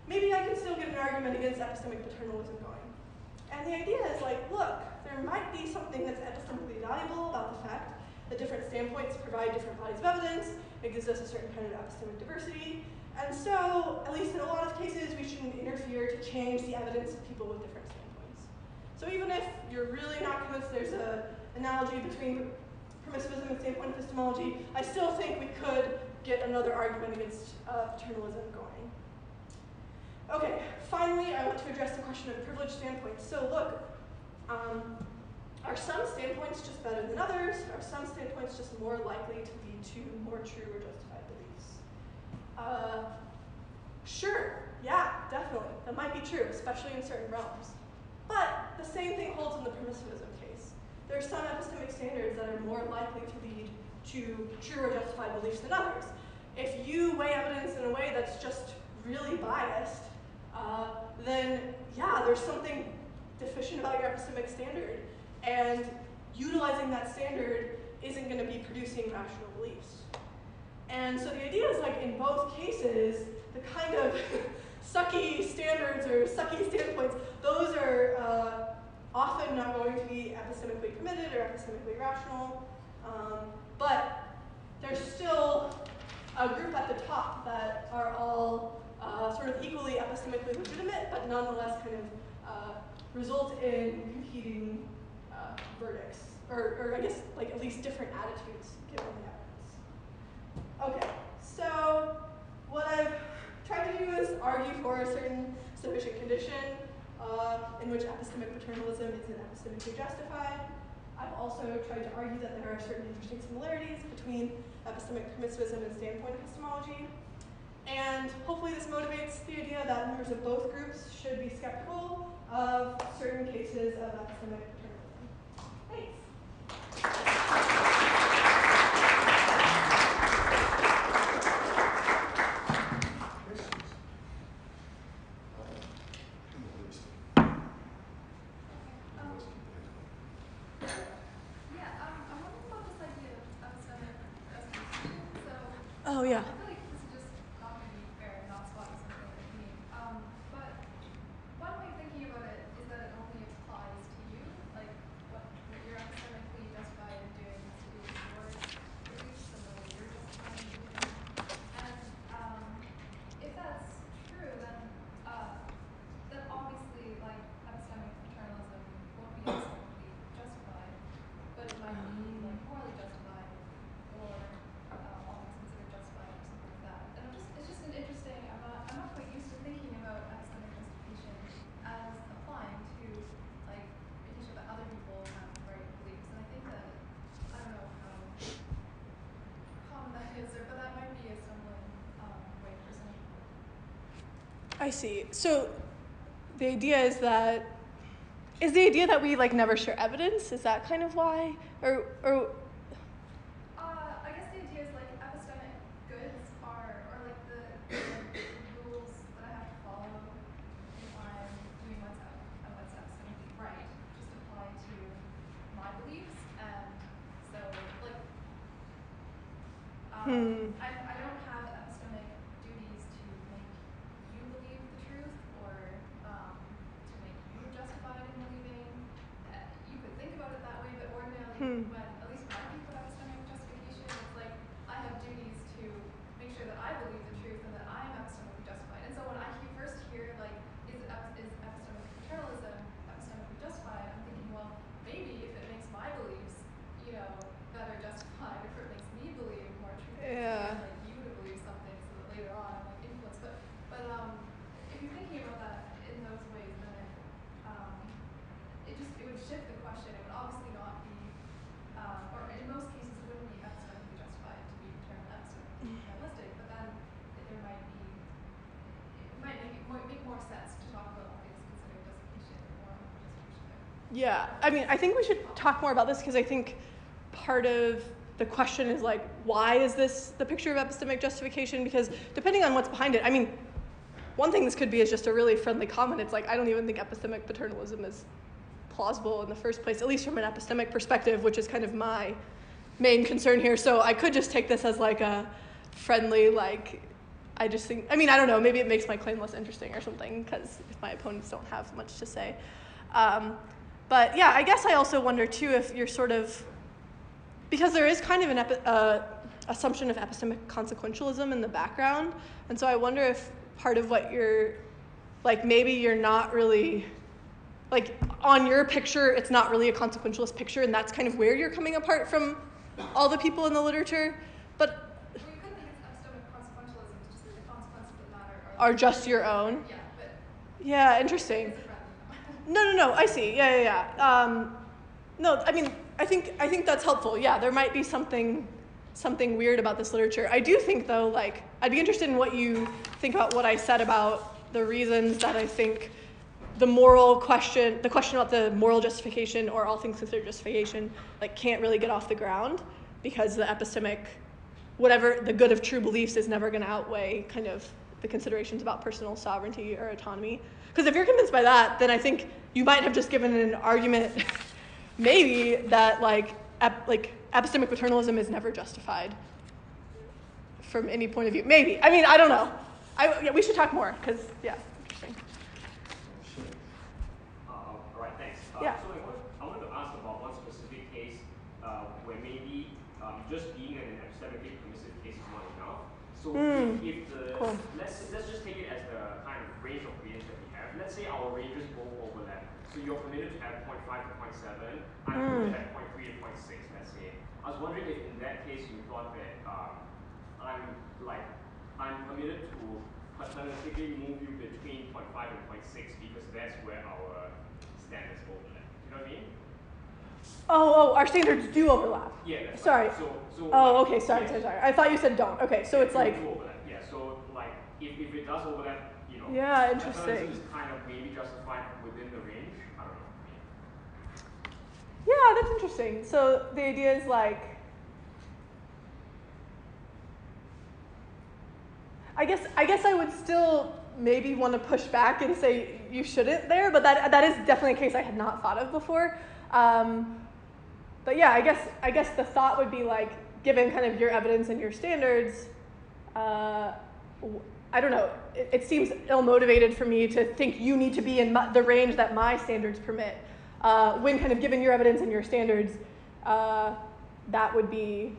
maybe I can still get an argument against epistemic paternalism going. And the idea is like, look, there might be something that's epistemically valuable about the fact that different standpoints provide different bodies of evidence. It gives us a certain kind of epistemic diversity. And so, at least in a lot of cases, we shouldn't interfere to change the evidence of people with different standpoints. So even if you're really not convinced there's an analogy between permissivism and standpoint epistemology, I still think we could get another argument against paternalism going. Okay, finally, I want to address the question of privileged standpoints. So look, are some standpoints just better than others? Are some standpoints just more likely to lead to more true or justified beliefs? Sure, yeah, definitely. That might be true, especially in certain realms. But the same thing holds in the permissivism case. There are some epistemic standards that are more likely to lead to true or justified beliefs than others. If you weigh evidence in a way that's just really biased, then yeah, there's something deficient about your epistemic standard, and utilizing that standard isn't going to be producing rational beliefs. And so the idea is like in both cases, the kind of sucky standards or sucky standpoints, those are often not going to be epistemically permitted or epistemically rational, but there's still a group at the top that are all sort of equally epistemically legitimate, but nonetheless kind of result in competing verdicts, or I guess like at least different attitudes given the evidence. Okay, so what I've tried to do is argue for a certain sufficient condition in which epistemic paternalism isn't epistemically justified. I've also tried to argue that there are certain interesting similarities between epistemic permissivism and standpoint epistemology. And hopefully this motivates the idea that members of both groups should be skeptical of certain cases of epistemic paternalism. Thanks. Oh, yeah. I feel like this is just not going to be fair and not spotting something like me. But one way of thinking about it is that it only applies to you, like what you're epistemically justified in doing I see. So the idea is the idea that we like never share evidence? Is that kind of why? Or I guess the idea is like epistemic goods are like the rules that I have to follow if I'm doing what's epistemically right, just apply to my beliefs. And so like I don't have epistemic duties to make you believe the truth or to make you justified in believing. You could think about it that way, but ordinarily, when at least when I think about epistemic justification, it's like I have duties to make sure that I believe the truth and that I am epistemically justified. And so when I first hear like, is epistemic paternalism epistemically justified? I'm thinking, well, maybe if it makes my beliefs, better justified, if it makes me believe more truthfully, like you to believe something, so that later on I'm like influenced. But if you're thinking about that in those ways, then it would shift the question. It would obviously not be, or in most cases it wouldn't be epistemically justified to be epistemically paternalistic, but then it might make more sense to talk about what is considered justification or moral justification there. yeah, I mean, I think we should talk more about this because I think part of the question is like, why is this the picture of epistemic justification? Because depending on what's behind it, I mean, one thing this could be is just a really friendly comment. It's like, I don't even think epistemic paternalism is plausible in the first place, at least from an epistemic perspective, which is kind of my main concern here. So I could just take this as like a friendly, like, I just think, I mean, I don't know, maybe it makes my claim less interesting or something, because if my opponents don't have much to say. But yeah, I guess I also wonder too if you're sort of, because there is kind of an assumption of epistemic consequentialism in the background, and so I wonder if part of what you're, like maybe you're not really, like on your picture, it's not really a consequentialist picture, and that's kind of where you're coming apart from all the people in the literature. But well, you could think it's epistemic consequentialism, it's just that the consequences that matter are just your own. Yeah, but yeah, interesting. No, I see. Yeah. No, I mean, I think that's helpful. Yeah, there might be something weird about this literature. I do think, though, like, I'd be interested in what you think about what I said about the reasons that I think the question about the moral justification or all things considered justification, like, can't really get off the ground because the epistemic, whatever the good of true beliefs is never going to outweigh kind of the considerations about personal sovereignty or autonomy. Because if you're convinced by that, then I think you might have just given an argument maybe that like epistemic paternalism is never justified from any point of view. Maybe. I mean, I don't know. We should talk more because, yeah, interesting. All right, thanks. Yeah. So I wanted to ask about one specific case where maybe just being an epistemically permissive case is not enough. So if cool. let's just take it as the kind of range of opinions that we have. Let's say our ranges both overlap. So you're permitted to have 0.5 to 0.7. I'm permitted to have 0.3 to 0.6. Let's say. I was wondering if in that case you thought that I'm permitted to paternalistically move you between 0.5 and 0.6 because that's where our standards overlap. You know what I mean? Oh, our standards do overlap. Yeah, that's sorry. Right. So okay, sorry. I thought you said don't. Okay, so it's like. Do overlap. Yeah, so like if it does overlap, Yeah, interesting. Is kind of maybe justified within the range. I don't know. Yeah, that's interesting. So the idea is like, I guess I would still maybe want to push back and say you shouldn't there, but that is definitely a case I had not thought of before. But yeah, I guess the thought would be like, given kind of your evidence and your standards, I don't know, it seems ill-motivated for me to think you need to be in the range that my standards permit. When kind of given your evidence and your standards, that would be,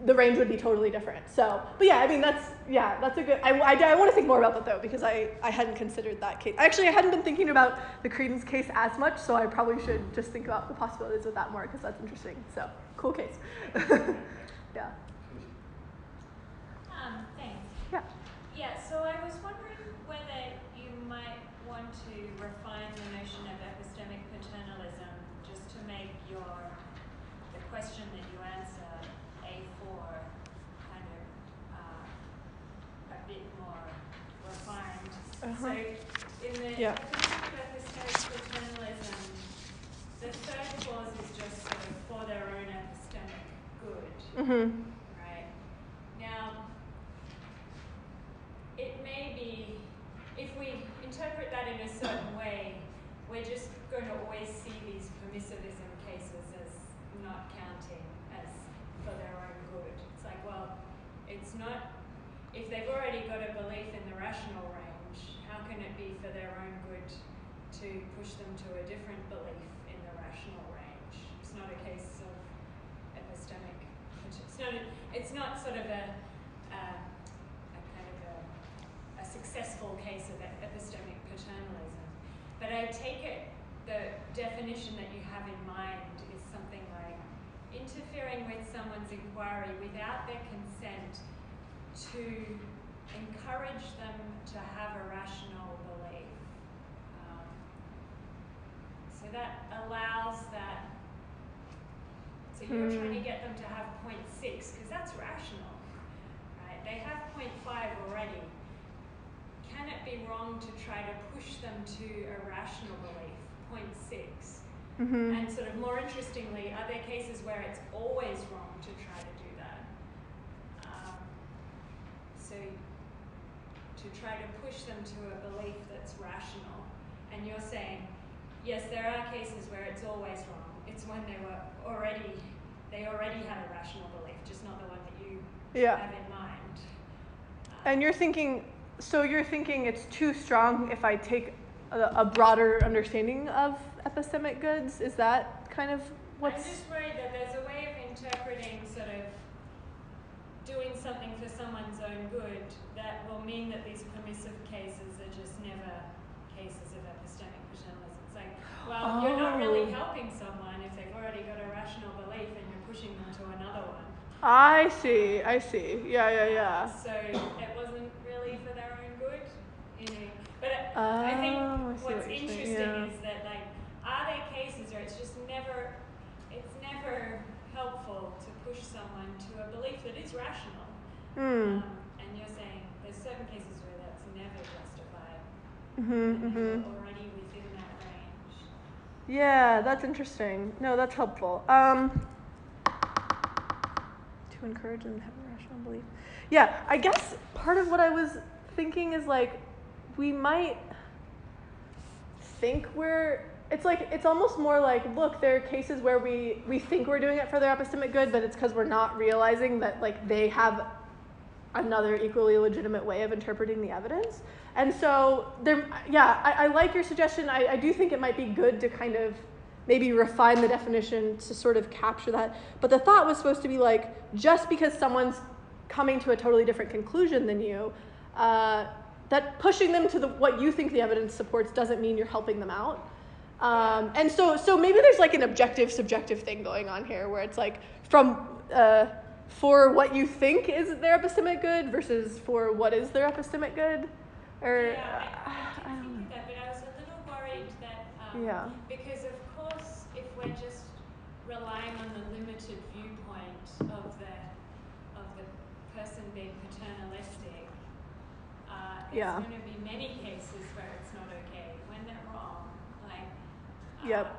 the range would be totally different. So, but yeah, I mean, that's a good, I want to think more about that though, because I hadn't considered that case. Actually, I hadn't been thinking about the credence case as much, so I probably should just think about the possibilities of that more, because that's interesting. So, cool case. Yeah. Thanks. Yeah. Yeah, so I was wondering whether you might want to refine the notion of epistemic paternalism just to make the question that you answer A4 kind of a bit more refined. Uh-huh. So in the Yeah. definition of epistemic paternalism, the third clause is just sort of for their own epistemic good. Mm-hmm. Right. Now, it may be, if we interpret that in a certain way, we're just going to always see these permissivism cases as not counting as for their own good. It's like, well, it's not, if they've already got a belief in the rational range, how can it be for their own good to push them to a different belief in the rational range? It's not a case of epistemic, it's not sort of a kind of a successful case of epistemic paternalism. But I take it the definition that you have in mind is something like interfering with someone's inquiry without their consent to encourage them to have a rational belief. So that allows that. So you're trying to get them to have 0.6 because that's rational, right? They have 0.5 already. Can it be wrong to try to push them to a rational belief, 0.6? Mm-hmm. And sort of more interestingly, are there cases where it's always wrong to try to do that? So to try to push them to a belief that's rational. And you're saying, yes, there are cases where it's always wrong. It's when they already had a rational belief, just not the one that you have in mind. And you're thinking it's too strong if I take a broader understanding of epistemic goods? Is that kind of what's... I'm just worried that there's a way of interpreting sort of doing something for someone's own good that will mean that these permissive cases are just never cases of epistemic paternalism. It's like, well, you're not really helping someone if they've already got a rational belief and you're pushing them to another one. I see. Yeah. So it wasn't really for their own good, you know. But I think what's interesting is that, like, are there cases where it's never helpful to push someone to a belief that is rational? And you're saying there's certain cases where that's never justified. And they're already within that range. Yeah, that's interesting. No, that's helpful. To encourage them to have a rational belief. Yeah, I guess part of what I was thinking is like, we might think it's almost more like, look, there are cases where we think we're doing it for their epistemic good, but it's because we're not realizing that like they have another equally legitimate way of interpreting the evidence. And so I like your suggestion. I do think it might be good to kind of maybe refine the definition to sort of capture that. But the thought was supposed to be like, just because someone's coming to a totally different conclusion than you, that pushing them to what you think the evidence supports doesn't mean you're helping them out. And so maybe there's like an objective-subjective thing going on here where it's like for what you think is their epistemic good versus for what is their epistemic good. Or, I don't know. That, but I was a little worried that because of course if we're just relying on the limited viewpoint of the person being paternalistic, there's going to be many cases where it's not okay when they're wrong. Like,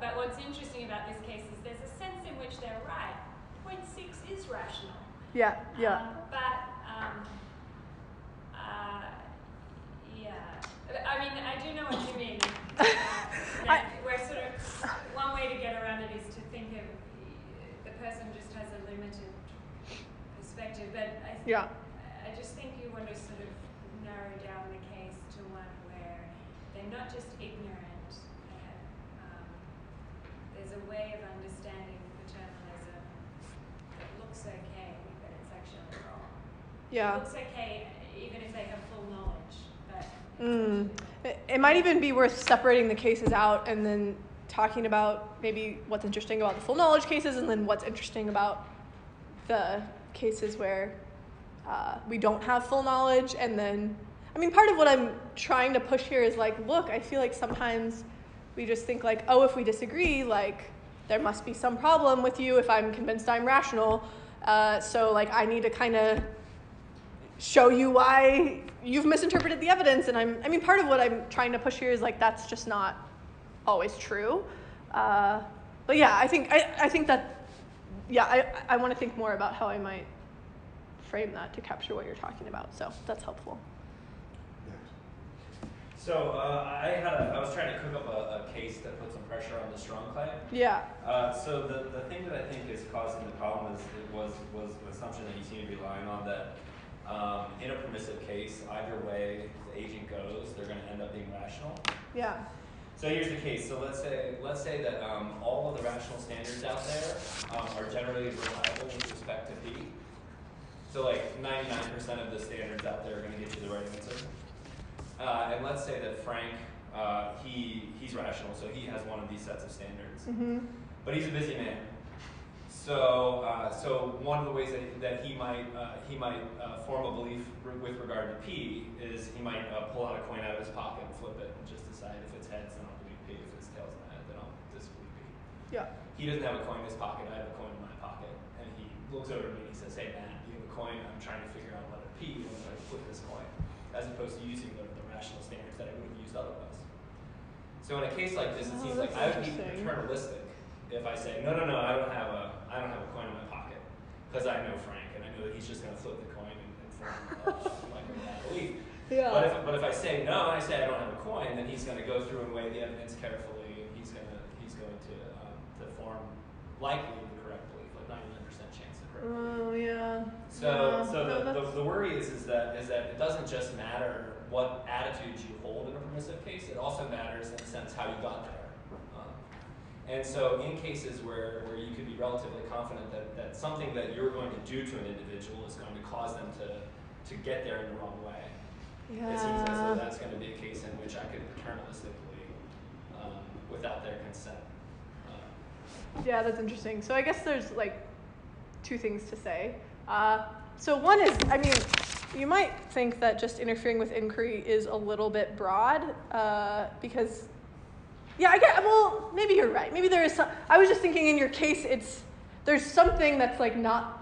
but what's interesting about this case is there's a sense in which they're right. 0.6 is rational. I mean, I do know what you mean. We're sort of, one way to get around it is to think of the person just has a limited perspective. But I just think you want to sort of narrow down the case to one where they're not just ignorant. There's a way of understanding paternalism that looks okay, but it's actually wrong. It looks okay even if they have full knowledge, but it might even be worth separating the cases out and then talking about maybe what's interesting about the full knowledge cases and then what's interesting about the cases where we don't have full knowledge. And then, I mean, part of what I'm trying to push here is like, look, I feel like sometimes we just think like, oh, if we disagree, like there must be some problem with you if I'm convinced I'm rational. So like I need to kind of show you why you've misinterpreted the evidence. And I mean, part of what I'm trying to push here is like that's just not always true. But yeah, I think that, yeah, I want to think more about how I might frame that to capture what you're talking about. So that's helpful. So I was trying to cook up a case that put some pressure on the strong claim. Yeah. So the thing that I think is causing the problem was the assumption that you seem to be relying on, that in a permissive case, either way the agent goes, they're going to end up being rational. Yeah. So here's the case. So let's say that all of the rational standards out there are generally reliable with respect to P. So like 99% of the standards out there are going to get you the right answer. And let's say that Frank, he's rational, so he has one of these sets of standards. Mm-hmm. But he's a busy man. So one of the ways that he might form a belief with regard to P is he might pull out a coin out of his pocket and flip it and just decide if it's heads, then I'll believe P. If it's tails, then I'll disbelieve P. Yeah. He doesn't have a coin in his pocket. I have a coin in my pocket. And he looks over at me and he says, "Hey, Matt, you have a coin. I'm trying to figure out whether P when I flip this coin," as opposed to using the rational standards that I would have used otherwise. So in a case like this, it seems like I would be paternalistic if I say, no, I don't have a coin in my pocket, because I know Frank and I know that he's just going to flip the coin and form like a belief. Yeah. But if I say no, and I say I don't have a coin, then he's going to go through and weigh the evidence carefully, and he's going to form likely the correct belief, like 99% chance of correct belief. Oh yeah. So the worry is that it doesn't just matter what attitudes you hold in a permissive case, it also matters in a sense how you got there. And so in cases where you could be relatively confident that something that you're going to do to an individual is going to cause them to get there in the wrong way, it seems as though that's going to be a case in which I could paternalistically, without their consent. Yeah, that's interesting. So I guess there's like two things to say. So one is, I mean, you might think that just interfering with inquiry is a little bit broad, because, yeah, I get, well, maybe you're right. Maybe there is some, I was just thinking in your case, there's something that's like not,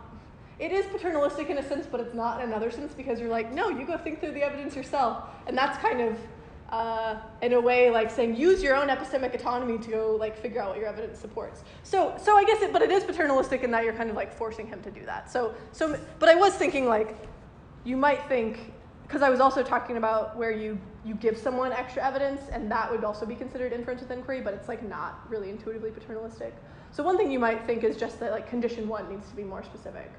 it is paternalistic in a sense, but it's not in another sense, because you're like, no, you go think through the evidence yourself. And that's kind of, in a way, like saying, use your own epistemic autonomy to go like figure out what your evidence supports. So I guess but it is paternalistic in that you're kind of like forcing him to do that. But I was thinking like, you might think, because I was also talking about where you give someone extra evidence, and that would also be considered inference with inquiry, but it's like not really intuitively paternalistic. So one thing you might think is just that like condition one needs to be more specific.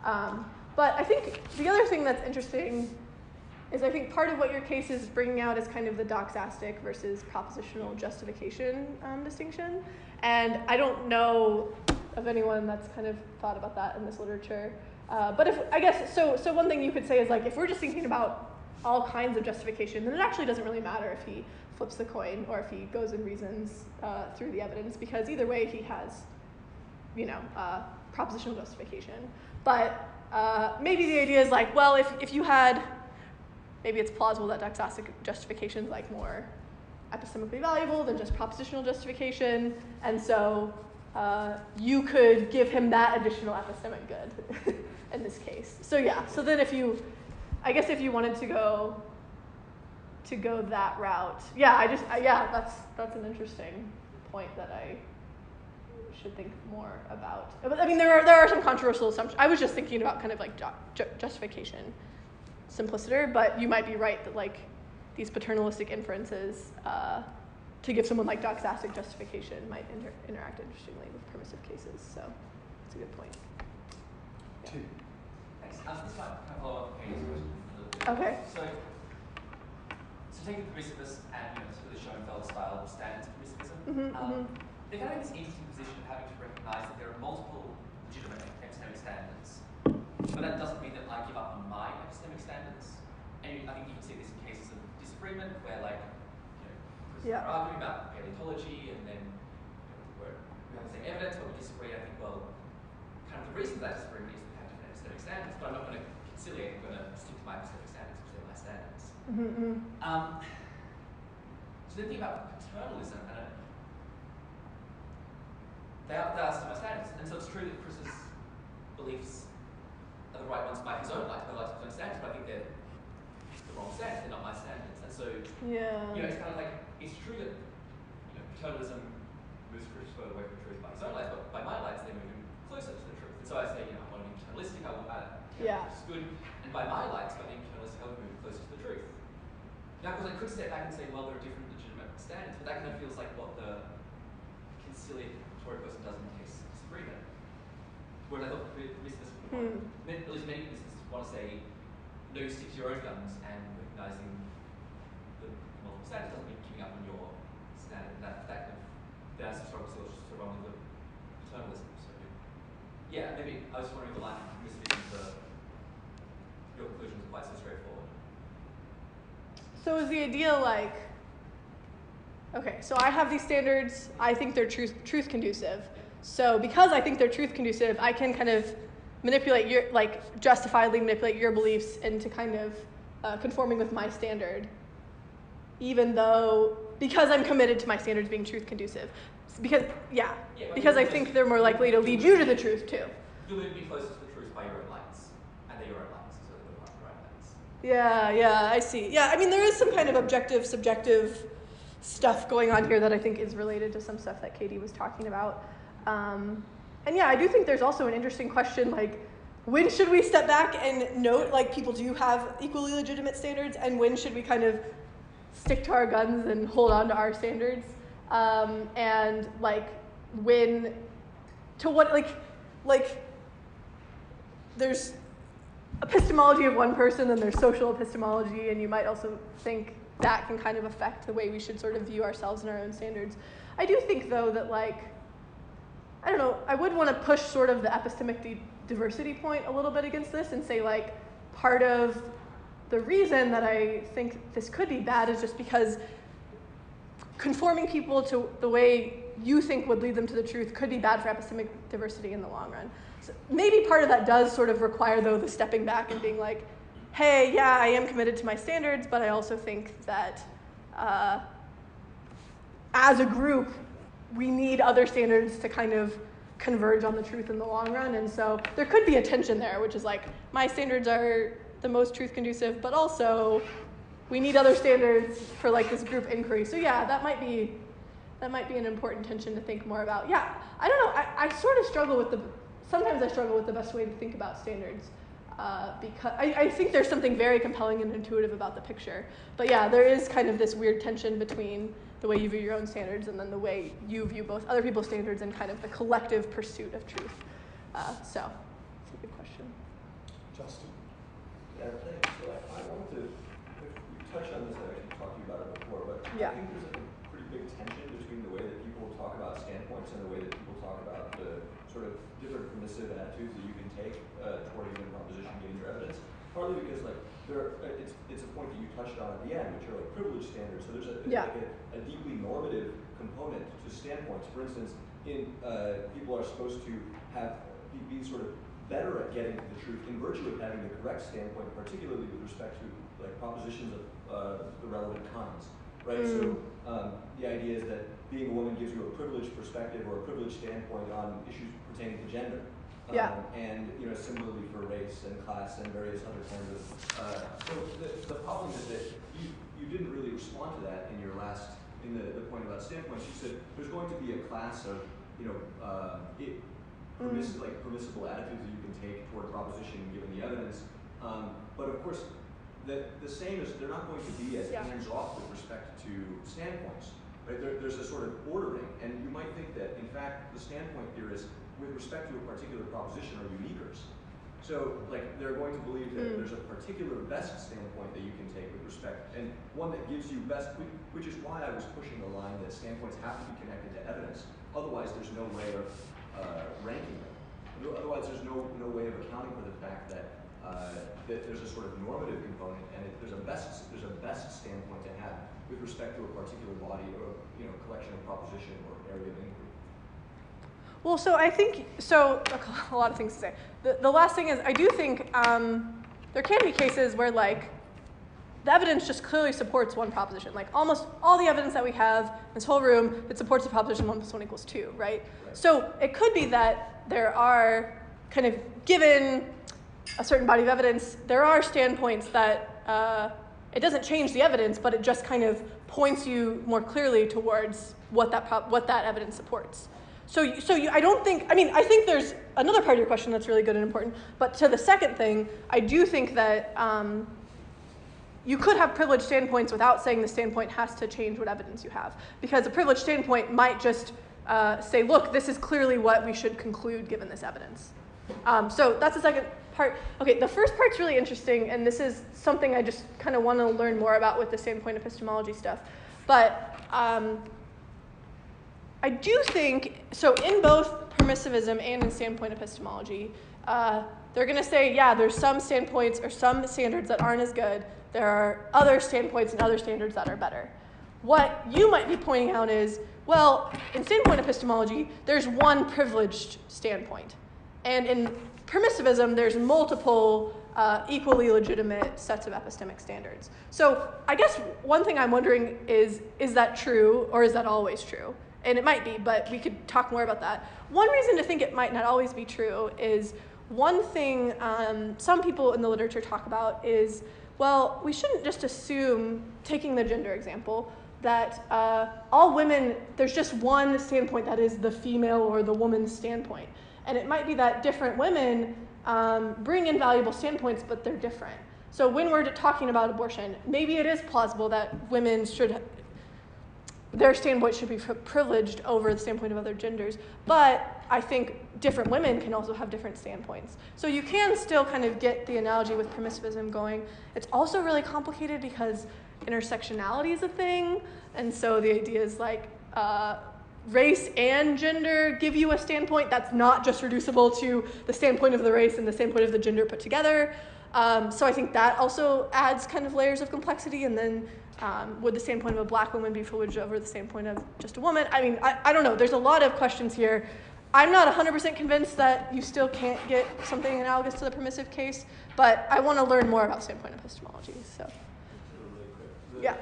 But I think the other thing that's interesting is I think part of what your case is bringing out is kind of the doxastic versus propositional justification distinction. And I don't know of anyone that's kind of thought about that in this literature. But so one thing you could say is like, if we're just thinking about all kinds of justification, then it actually doesn't really matter if he flips the coin or if he goes and reasons through the evidence, because either way he has, propositional justification. But maybe the idea is like, well, if you had, maybe it's plausible that doxastic justification is like more epistemically valuable than just propositional justification, and so you could give him that additional epistemic good in this case. So yeah, so then if you wanted to go that route, that's an interesting point that I should think more about. But I mean, there are some controversial assumptions. I was just thinking about kind of like justification simpliciter, but you might be right that like these paternalistic inferences to give someone like doxastic justification might interact interestingly with permissive cases. So it's a good point. Yeah. Two. Thanks. This might kind of follow up Katie's question a little bit. Okay. So taking permissivist and sort of the Schoenfeld style of standards permissivism, they're kind of in this interesting position of having to recognize that there are multiple legitimate epistemic standards. But that doesn't mean that I give up on my epistemic standards. And I think you can see this in cases of disagreement where we're arguing about paleontology, and then we have the same evidence, but we disagree. I think, well, kind of the reason for that disagreement is we have different epistemic standards, but I'm not going to conciliate. I'm going to stick to my epistemic standards because they're my standards. So the thing about paternalism, and they are still my standards, and so it's true that Chris's beliefs are the right ones by his own light, by the light of his own standards, but I think they're the wrong standards, they're not my standards. And so, it's kind of like, it's true that paternalism moves Christians further away from truth by his own lights, but by my lights, they move him closer to the truth. And so I say, I want to be paternalistic, I want it's good, and by my lights, by being paternalistic, I want to move closer to the truth. Now, because I could step back and say, well, there are different legitimate standards, but that kind of feels like what the conciliatory person does in the case of disagreement. Whereas I thought permissivists would at least many permissivists want to say, no, you stick to your own guns, and recognizing the multiple standards doesn't mean giving up on your standard. And that kind of, that's a struggle still just sort of wrong with the paternalism. So, yeah, maybe I was wondering if the line of permissivism to your conclusions are quite so straightforward. So is the idea like, okay, so I have these standards, I think they're truth conducive. So because I think they're truth conducive, I can kind of manipulate justifiably manipulate your beliefs into kind of conforming with my standard, even though, because I'm committed to my standards being truth conducive. Because I think they're more likely to lead you to the truth too. You'll be closest to the truth by your own lights, and they're your own lights, so they're the right lights. Yeah, I see. Yeah, I mean, there is some kind of objective, subjective stuff going on here that I think is related to some stuff that Katie was talking about. And yeah, I do think there's also an interesting question, like, when should we step back and note, like, people do have equally legitimate standards, and when should we kind of stick to our guns and hold on to our standards? And, like, when, to what, like, there's epistemology of one person, and there's social epistemology, and you might also think that can kind of affect the way we should sort of view ourselves and our own standards. I do think, though, that, like, I don't know, I would want to push sort of the epistemic diversity point a little bit against this and say, like, part of the reason that I think this could be bad is just because conforming people to the way you think would lead them to the truth could be bad for epistemic diversity in the long run. So maybe part of that does sort of require, though, the stepping back and being like, hey, yeah, I am committed to my standards, but I also think that as a group, we need other standards to kind of converge on the truth in the long run. And so there could be a tension there, which is like, my standards are the most truth conducive, but also we need other standards for like this group inquiry. So yeah, that might be an important tension to think more about. Yeah, I don't know, I sort of sometimes I struggle with the best way to think about standards. Because I think there's something very compelling and intuitive about the picture. But yeah, there is kind of this weird tension between the way you view your own standards and then the way you view both other people's standards and kind of the collective pursuit of truth. So, it's a good question. Justin? Yeah, thanks. So I wanted to, we touched on this, I actually talked to you about it before, but I think there's a pretty big tension between the way that people talk about standpoints and the way that people talk about the sort of different permissive attitudes that you can take toward a given proposition given your evidence. Partly because like it's a point that you touched on at the end, which are like privileged standards. So there's a deeply normative component to standpoints. For instance, people are supposed to be sort of better at getting to the truth in virtue of having the correct standpoint, particularly with respect to like propositions of the relevant kinds, right? So the idea is that being a woman gives you a privileged perspective or a privileged standpoint on issues pertaining to gender. And similarly for race and class and various other kinds of. So the problem is that you didn't really respond to that in your the point about standpoints. You said there's going to be a class of permissible attitudes that you can take toward a proposition given the evidence. But of course, the same is they're not going to be as hands off with respect to standpoints. Right? There's a sort of ordering, and you might think that in fact the standpoint theorists, with respect to a particular proposition, are uniquers. So, like, they're going to believe that there's a particular best standpoint that you can take with respect, and one that gives you best, which is why I was pushing the line that standpoints have to be connected to evidence. Otherwise, there's no way of ranking them. Otherwise, there's no way of accounting for the fact that there's a sort of normative component, and there's a best standpoint to have with respect to a particular body or collection of proposition or area of inquiry. Well, so I think, a lot of things to say. The last thing is, I do think there can be cases where, like, the evidence just clearly supports one proposition. Like, almost all the evidence that we have in this whole room, it supports the proposition 1 + 1 = 2, right? So it could be that there are kind of given a certain body of evidence, there are standpoints that it doesn't change the evidence, but it just kind of points you more clearly towards what that evidence supports. I think there's another part of your question that's really good and important, but to the second thing, I do think that you could have privileged standpoints without saying the standpoint has to change what evidence you have, because a privileged standpoint might just say, look, this is clearly what we should conclude given this evidence. So that's the second part. Okay, the first part's really interesting, and this is something I just kind of want to learn more about with the standpoint epistemology stuff. But I do think, so in both permissivism and in standpoint epistemology, they're going to say, yeah, there's some standpoints or some standards that aren't as good. There are other standpoints and other standards that are better. What you might be pointing out is, well, in standpoint epistemology, there's one privileged standpoint. And in permissivism, there's multiple equally legitimate sets of epistemic standards. So I guess one thing I'm wondering is that true, or is that always true? And it might be, but we could talk more about that. One reason to think it might not always be true is one thing some people in the literature talk about is, well, we shouldn't just assume, taking the gender example, that all women, there's just one standpoint that is the female or the woman's standpoint. And it might be that different women bring in valuable standpoints, but they're different. So when we're talking about abortion, maybe it is plausible that women their standpoint should be privileged over the standpoint of other genders. But I think different women can also have different standpoints. So you can still kind of get the analogy with permissivism going. It's also really complicated because intersectionality is a thing. And so the idea is like race and gender give you a standpoint that's not just reducible to the standpoint of the race and the standpoint of the gender put together. So I think that also adds kind of layers of complexity. And then would the standpoint of a black woman be privileged over the standpoint of just a woman? I mean, I don't know. There's a lot of questions here. I'm not 100% convinced that you still can't get something analogous to the permissive case, but I want to learn more about standpoint epistemology. So, really quick. Yeah.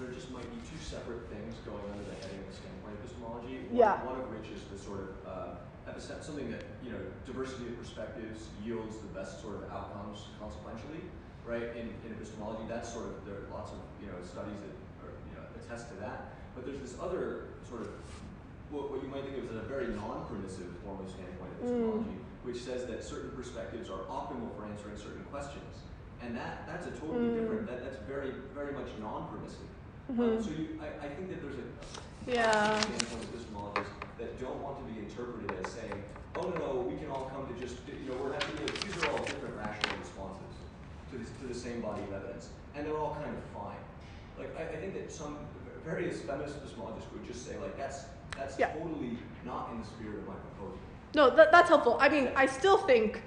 There just might be two separate things going under the heading of standpoint epistemology. One of which is the sort of something that, diversity of perspectives yields the best sort of outcomes consequentially, right? In epistemology, that's sort of, there are lots of studies that attest to that. But there's this other sort of what you might think of as a very non-permissive form of standpoint epistemology, which says that certain perspectives are optimal for answering certain questions. And that's a totally different, that's very, very much non-permissive. I think that there's a standpoint epistemologists that don't want to be interpreted as saying, oh no, we can all come to just, we're having, these are all different rational responses to the same body of evidence, and they're all kind of fine. Like, I think that some various feminist epistemologists would just say, like, that's totally not in the spirit of my proposal. No, that's helpful. I mean, I still think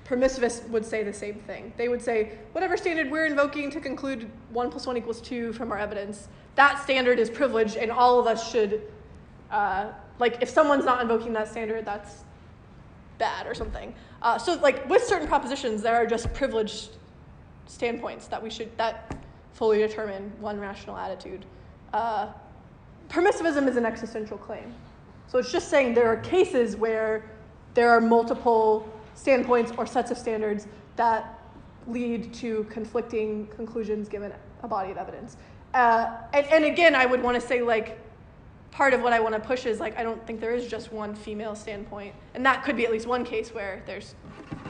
permissivists would say the same thing. They would say, whatever standard we're invoking to conclude 1 + 1 = 2 from our evidence, that standard is privileged, and all of us should, if someone's not invoking that standard, that's bad or something. So, with certain propositions, there are just privileged standpoints that fully determine one rational attitude. Permissivism is an existential claim. So it's just saying there are cases where there are multiple standpoints or sets of standards that lead to conflicting conclusions given a body of evidence. And again, I would want to say, part of what I want to push is, I don't think there is just one female standpoint. And that could be at least one case where there's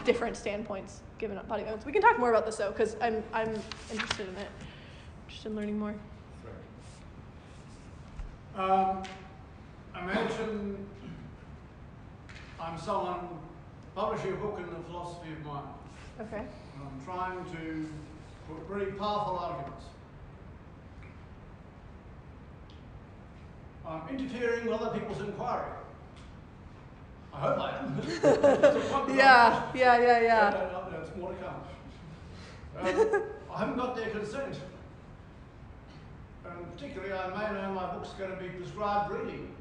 different standpoints given a body of evidence. We can talk more about this, though, because I'm interested in it. Interested in learning more. Imagine I'm someone publishing a book in the philosophy of mind. Okay. And I'm trying to put really powerful arguments. I'm interfering with other people's inquiry. I hope I am. Yeah. There's more to come. I haven't got their consent. And particularly, I may know my book's going to be prescribed reading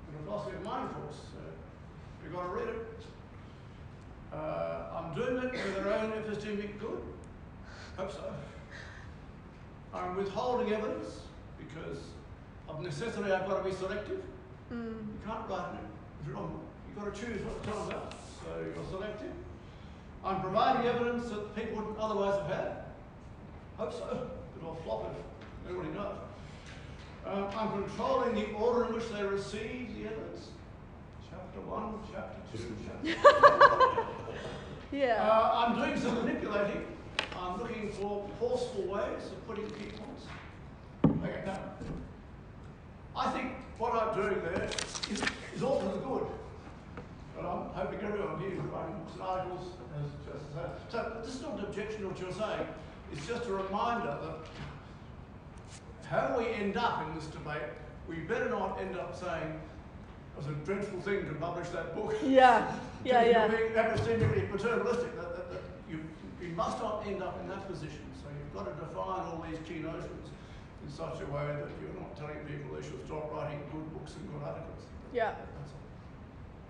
in a philosophy of mind course. You've got to read it. I'm doing it for their own epistemic good. Hope so. I'm withholding evidence because of necessity I've got to be selective. You can't write it if you're wrong. You've got to choose what to tell about. So you're selective. I'm providing evidence that people wouldn't otherwise have had. Hope so, but I'll flop it. Nobody knows. I'm controlling the order in which they receive the evidence. Chapter 1, Chapter 2, Chapter 3. Yeah. I'm doing some manipulating. I'm looking for forceful ways of putting key points. Okay, now, I think what I'm doing there is all to the good. But I'm hoping everyone here is writing books and articles as just as that. So this is not an objection to what you're saying. It's just a reminder that how we end up in this debate, we better not end up saying it was a dreadful thing to publish that book. Yeah. Yeah. Being epistemically paternalistic. That you must not end up in that position. So you've got to define all these key notions in such a way that you're not telling people they should stop writing good books and good articles. Yeah.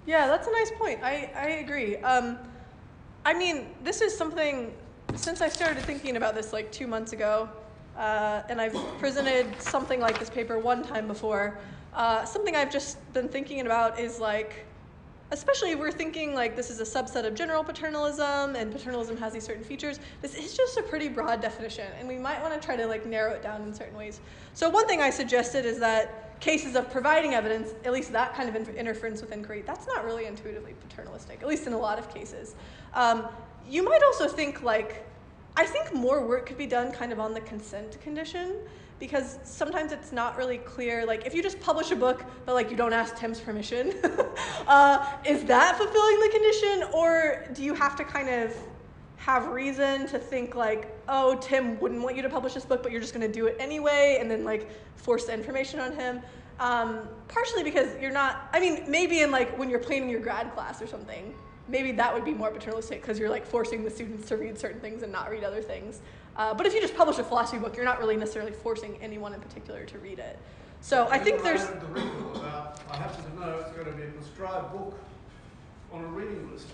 Yeah, that's a nice point. I agree. I mean, this is something, since I started thinking about this like 2 months ago, and I've presented something like this paper one time before, something I've just been thinking about is like, especially if we're thinking like this is a subset of general paternalism and paternalism has these certain features, this is just a pretty broad definition and we might want to try to like narrow it down in certain ways. So one thing I suggested is that cases of providing evidence, at least that kind of interference with inquiry, that's not really intuitively paternalistic, at least in a lot of cases. You might also think like, I think more work could be done kind of on the consent condition, because sometimes it's not really clear, like if you just publish a book, but like you don't ask Tim's permission, is that fulfilling the condition? Or do you have to kind of have reason to think like, oh, Tim wouldn't want you to publish this book, but you're just gonna do it anyway, and then like force the information on him? Partially because you're not, I mean, maybe in like when you're planning your grad class or something, maybe that would be more paternalistic because you're like forcing the students to read certain things and not read other things. But if you just publish a philosophy book, you're not really necessarily forcing anyone in particular to read it. So I think there's... I happen to know it's going to be a prescribed book on a reading list.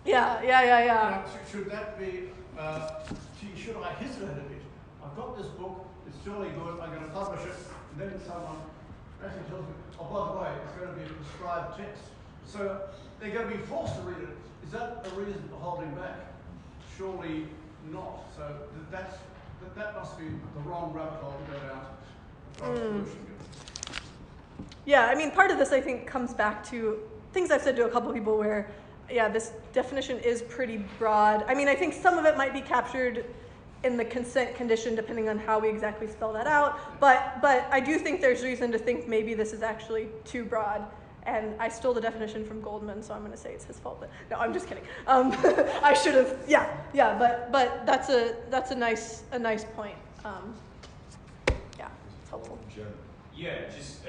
Yeah. Now, should that be, should I hesitate a bit? I've got this book, it's surely good, I'm going to publish it, and then someone actually tells me, oh, by the way, it's going to be a prescribed text. So they're going to be forced to read it. Is that a reason for holding back? Surely not. So that must be the wrong rabbit hole to go down. Yeah, I mean, part of this I think comes back to things I've said to a couple of people where, yeah, this definition is pretty broad. I mean, I think some of it might be captured in the consent condition depending on how we exactly spell that out. But I do think there's reason to think maybe this is actually too broad. And I stole the definition from Goldman, so I'm going to say it's his fault. But no, I'm just kidding. I should have. Yeah. But that's a nice point. Yeah, it's helpful. Yeah, just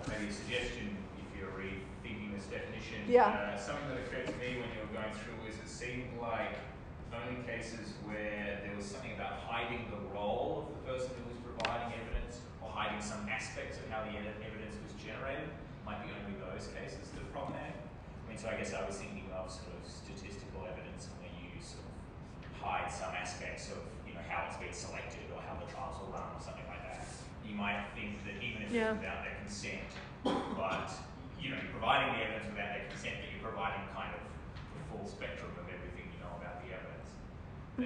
maybe a suggestion if you're rethinking this definition. Yeah. Something that occurred to me when you were going through was it seemed like only cases where there was something about hiding the role of the person who was providing evidence or hiding some aspects of how the evidence was generated might be only those cases that are problematic. I mean, so I guess I was thinking of sort of statistical evidence where you sort of hide some aspects of, how it's been selected or how the trials are run or something like that. You might think that even if it's without their consent, but, you're providing the evidence without their consent, that you're providing kind of the full spectrum of everything you know about the evidence. That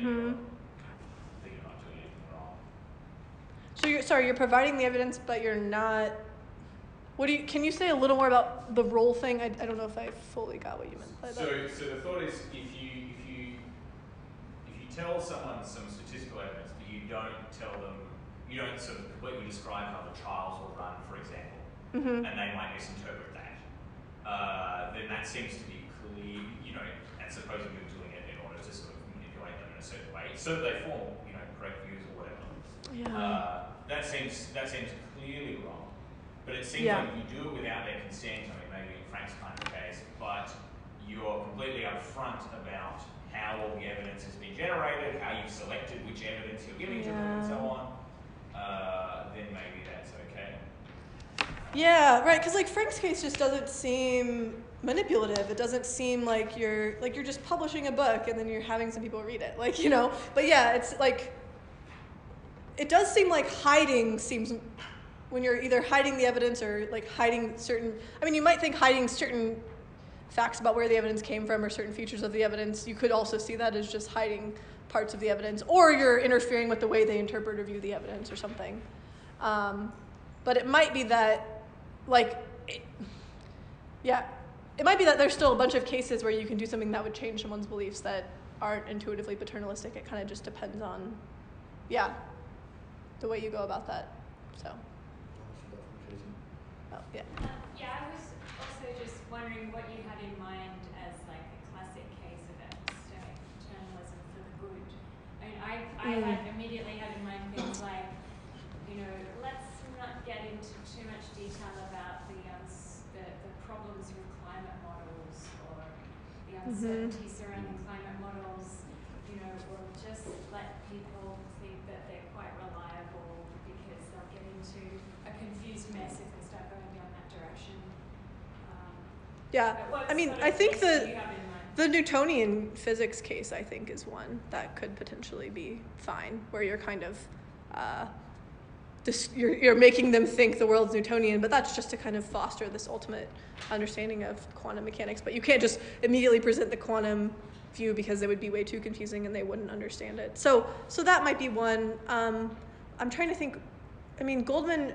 you're not doing anything wrong. So you're providing the evidence, but you're not... Can you say a little more about the role thing? I don't know if I fully got what you meant by that. So the thought is, if you tell someone some statistical evidence, but you don't sort of completely describe how the trials were run, for example, and they might misinterpret that, then that seems to be clear, and supposing you're doing it in order to sort of manipulate them in a certain way, so that they form, correct views or whatever. Yeah. That seems clearly wrong. But it seems like you do it without their consent, maybe in Frank's kind of case, but you're completely upfront about how all the evidence has been generated, how you've selected which evidence you're giving to them, and so on, then maybe that's okay. Yeah, right, because like Frank's case just doesn't seem manipulative. It doesn't seem like you're just publishing a book and then you're having some people read it, But yeah, it's like, it does seem like hiding seems... When you're either hiding the evidence or like hiding certain, you might think hiding certain facts about where the evidence came from or certain features of the evidence, you could also see that as just hiding parts of the evidence, or you're interfering with the way they interpret or view the evidence or something. But it might be that, it might be that there's still a bunch of cases where you can do something that would change someone's beliefs that aren't intuitively paternalistic. It kind of just depends on, the way you go about that. So. Oh, yeah. I was also just wondering what you had in mind as like a classic case of epistemic paternalism for the good. I mean, I immediately had in mind things like, let's not get into too much detail about the problems with climate models or the uncertainty surrounding climate models. We'll just let people think that they're quite reliable because they'll get into a confused mess if they start going down that direction. I mean, I think the Newtonian physics case, I think, is one that could potentially be fine, where you're kind of you're making them think the world's Newtonian, but that's just to kind of foster this ultimate understanding of quantum mechanics. But you can't just immediately present the quantum view because it would be way too confusing and they wouldn't understand it. So that might be one. I'm trying to think. I mean, Goldman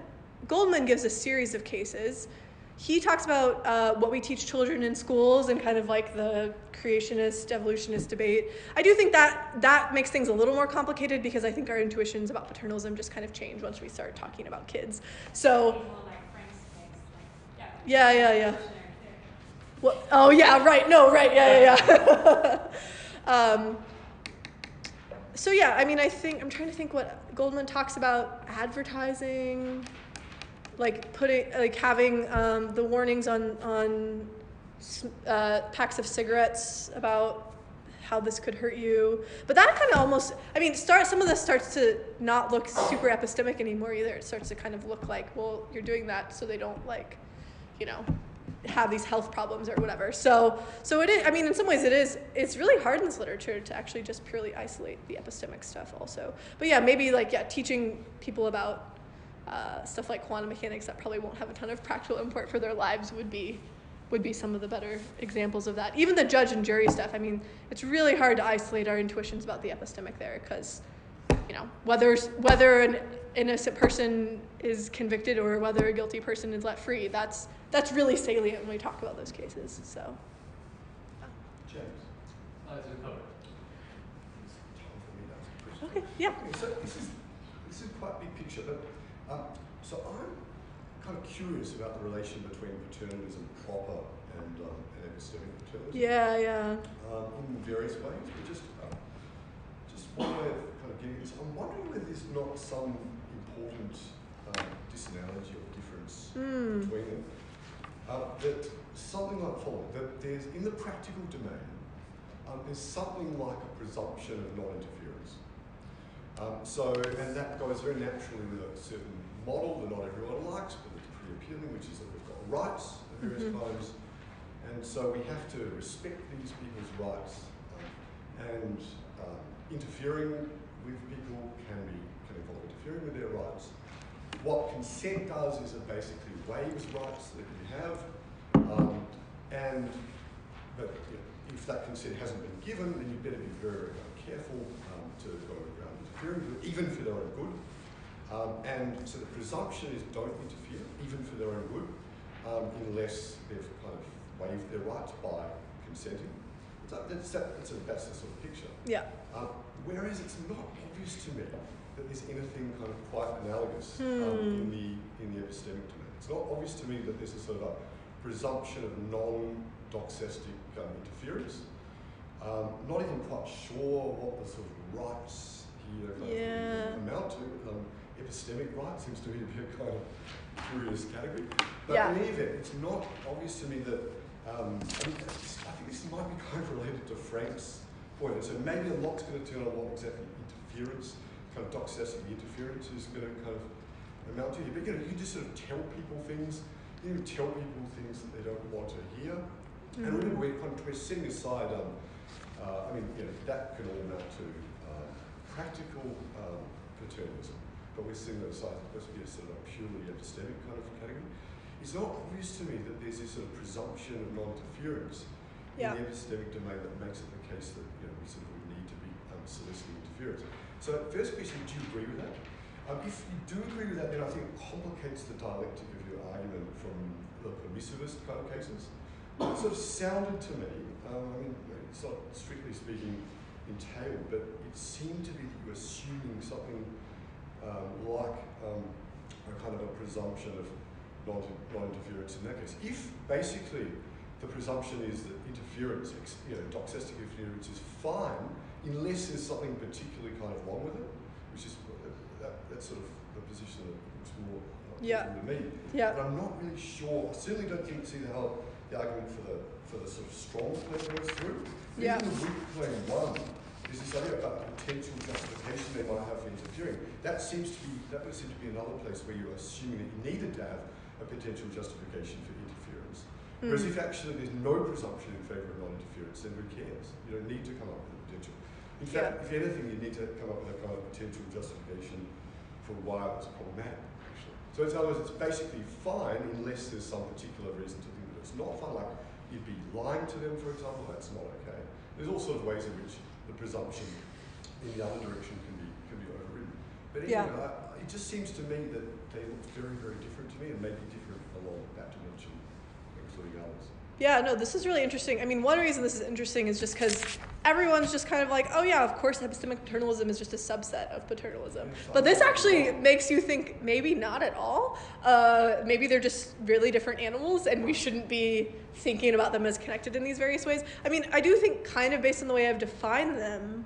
gives a series of cases. He talks about what we teach children in schools and kind of like the creationist, evolutionist debate. I do think that makes things a little more complicated because I think our intuitions about paternalism just kind of change once we start talking about kids. So, yeah. Well, oh yeah, right. No, right. Yeah. So yeah, I mean, I'm trying to think what Goldman talks about advertising. Having the warnings on packs of cigarettes about how this could hurt you. But that kind of almost, some of this starts to not look super epistemic anymore either. It starts to kind of look like, well, you're doing that so they don't have these health problems or whatever. So it is, in some ways it's really hard in this literature to actually just purely isolate the epistemic stuff also. But yeah, maybe teaching people about stuff like quantum mechanics that probably won't have a ton of practical import for their lives would be some of the better examples of that. Even the judge and jury stuff, it's really hard to isolate our intuitions about the epistemic there because, whether an innocent person is convicted or whether a guilty person is let free, that's really salient when we talk about those cases. So. James. Okay, yeah. So this is quite a big picture, but so I'm kind of curious about the relation between paternalism proper and epistemic paternalism. Yeah. In various ways, but just one way of kind of getting this, I'm wondering whether there's not some important disanalogy or difference between them. That something like following, that there's in the practical domain, there's something like a presumption of non-interference. And that goes very naturally with a certain model that not everyone likes, but it's pretty appealing, which is that we've got rights of various kinds. And so we have to respect these people's rights. And interfering with people can involve interfering with their rights. What consent does is it basically waives rights that you have. But if that consent hasn't been given, then you better be very, very careful to go around interfering with it, even for their own good. And so the presumption is don't interfere, even for their own good, unless they've kind of waived their rights by consenting. That's the sort of picture. Yeah. Whereas it's not obvious to me that there's anything kind of quite analogous in the epistemic domain. It's not obvious to me that there's a sort of a presumption of non-doxastic interference. Not even quite sure what the sort of rights here amount to. Epistemic right seems to me to be a kind of curious category. But in any event, it's not obvious to me that, I think this might be kind of related to Frank's point. So maybe a lot's going to turn on what exactly interference, kind of doxastic interference is going to kind of amount to. But you just sort of tell people things, you tell people things that they don't want to hear. And really we're setting aside, that can all amount to practical paternalism. But we're setting that aside. It's supposed to be a sort of a purely epistemic kind of category. it's not obvious to me that there's this sort of presumption of non-interference in the epistemic domain that makes it the case that we sort of would need to be soliciting interference. So first question, do you agree with that? If you do agree with that, then I think it complicates the dialectic of your argument from the permissivist kind of cases. It sort of sounded to me, I mean, it's not strictly speaking entailed, but it seemed to be that you were assuming something like a kind of a presumption of non-interference in that case. If basically the presumption is that interference, doxastic interference is fine, unless there's something particularly kind of wrong with it, which is that's sort of the position that looks more to me. Yeah. But I'm not really sure. I certainly don't see how the argument for the sort of strong claim goes through. Yeah. Even the weak claim one is this idea about the potential justification they might have for interfering. That would seem to be another place where you're assuming that you needed to have a potential justification for interference. Whereas if actually there's no presumption in favour of non-interference, then who cares? You don't need to come up with a potential. In fact, if anything, you need to come up with a kind of potential justification for why it's problematic, actually. So in other words, it's basically fine unless there's some particular reason to think that it's not fine, like you'd be lying to them, for example, that's not okay. There's all sorts of ways in which the presumption in the other direction can be overridden. But anyway, it just seems to me that they look very, very different to me and maybe different along that dimension, including others. Yeah, no, this is really interesting. I mean, one reason this is interesting is just because everyone's just kind of like, oh yeah, of course epistemic paternalism is just a subset of paternalism. But this actually makes you think maybe not at all. Maybe they're just really different animals and we shouldn't be thinking about them as connected in these various ways. I mean, I do think kind of based on the way I've defined them,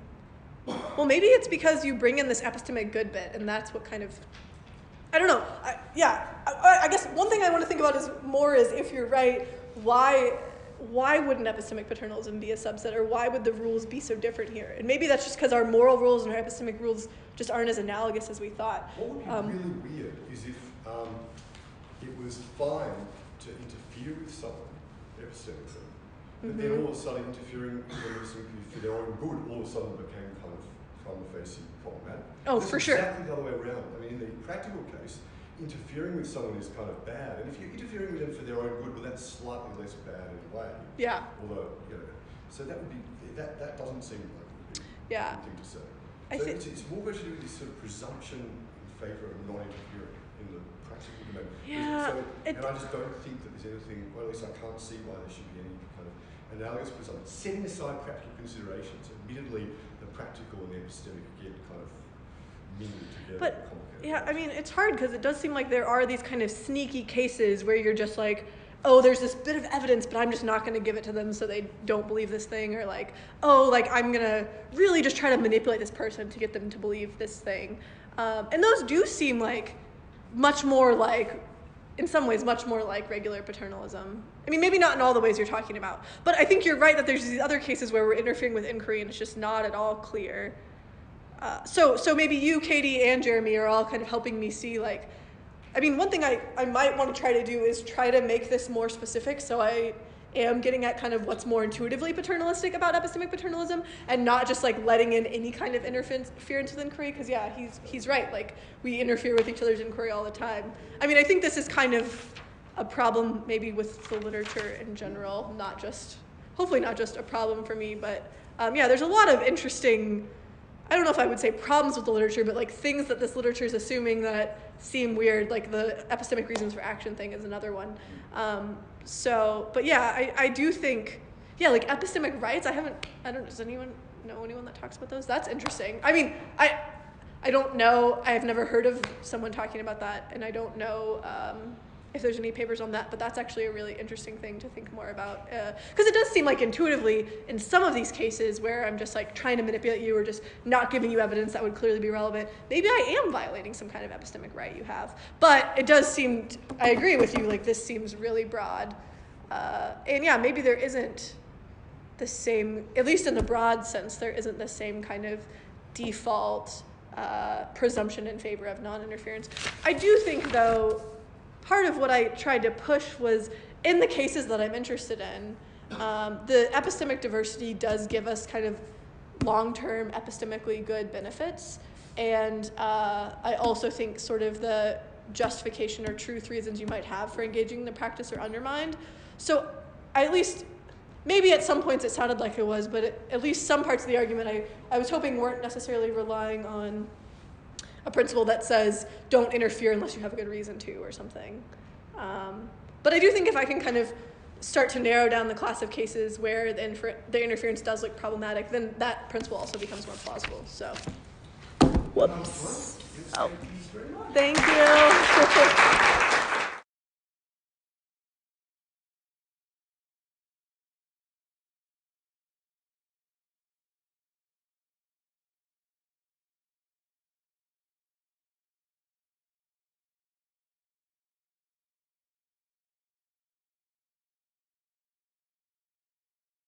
well, maybe it's because you bring in this epistemic good bit and that's what kind of, I don't know. I guess one thing I want to think about is if you're right, why wouldn't epistemic paternalism be a subset, or why would the rules be so different here? And maybe that's just because our moral rules and our epistemic rules just aren't as analogous as we thought. What would be really weird is if it was fine to interfere with someone epistemically, but then all of a sudden interfering with them epistemically for their own good all of a sudden became kind of front-facing problematic. Oh, for sure. Exactly the other way around. I mean, in the practical case, interfering with someone is kind of bad, and if you're interfering with them for their own good, well, that's slightly less bad in a way. Yeah. Although, so that would be that doesn't seem like a good thing to say. So it's more going to do with this sort of presumption in favour of non-interfering in the practical domain. Yeah. And I just don't think that there's anything. Well, at least I can't see why there should be any kind of analogous presumption. Setting aside practical considerations, admittedly, the practical and the epistemic get kind of mingled together. But yeah, I mean, it's hard because it does seem like there are these kind of sneaky cases where you're just like, oh, there's this bit of evidence, but I'm just not going to give it to them so they don't believe this thing, or like, oh, like I'm going to really just try to manipulate this person to get them to believe this thing. And those do seem like much more like, in some ways, much more like regular paternalism. I mean, maybe not in all the ways you're talking about, but I think you're right that there's these other cases where we're interfering with inquiry and it's just not at all clear. So maybe you, Katie, and Jeremy are all kind of helping me see, like, I mean, one thing I might want to try to do is try to make this more specific, so I am getting at kind of what's more intuitively paternalistic about epistemic paternalism, and not just like letting in any kind of interference with inquiry, because yeah, he's right, like we interfere with each other's inquiry all the time. I mean, I think this is kind of a problem maybe with the literature in general, hopefully not just a problem for me, but yeah, there's a lot of interesting, I don't know if I would say problems with the literature, but like things that this literature is assuming that seem weird, like the epistemic reasons for action thing is another one. But yeah, I do think, yeah, like epistemic rights, does anyone know anyone that talks about those? That's interesting. I mean, I don't know, I've never heard of someone talking about that, and I don't know if there's any papers on that, but that's actually a really interesting thing to think more about. Because it does seem like intuitively, in some of these cases where I'm just like trying to manipulate you or just not giving you evidence that would clearly be relevant, maybe I am violating some kind of epistemic right you have. But it does seem, I agree with you, like this seems really broad. And yeah, maybe there isn't the same, at least in the broad sense, there isn't the same kind of default presumption in favor of non-interference. I do think, though, part of what I tried to push was, in the cases that I'm interested in, the epistemic diversity does give us kind of long-term epistemically good benefits. And I also think sort of the justification or truth reasons you might have for engaging in the practice are undermined. So at least, maybe at some points it sounded like it was, but at least some parts of the argument I was hoping weren't necessarily relying on a principle that says don't interfere unless you have a good reason to or something. But I do think if I can kind of start to narrow down the class of cases where the interference does look problematic, then that principle also becomes more plausible. So, whoops. Oh, thank you.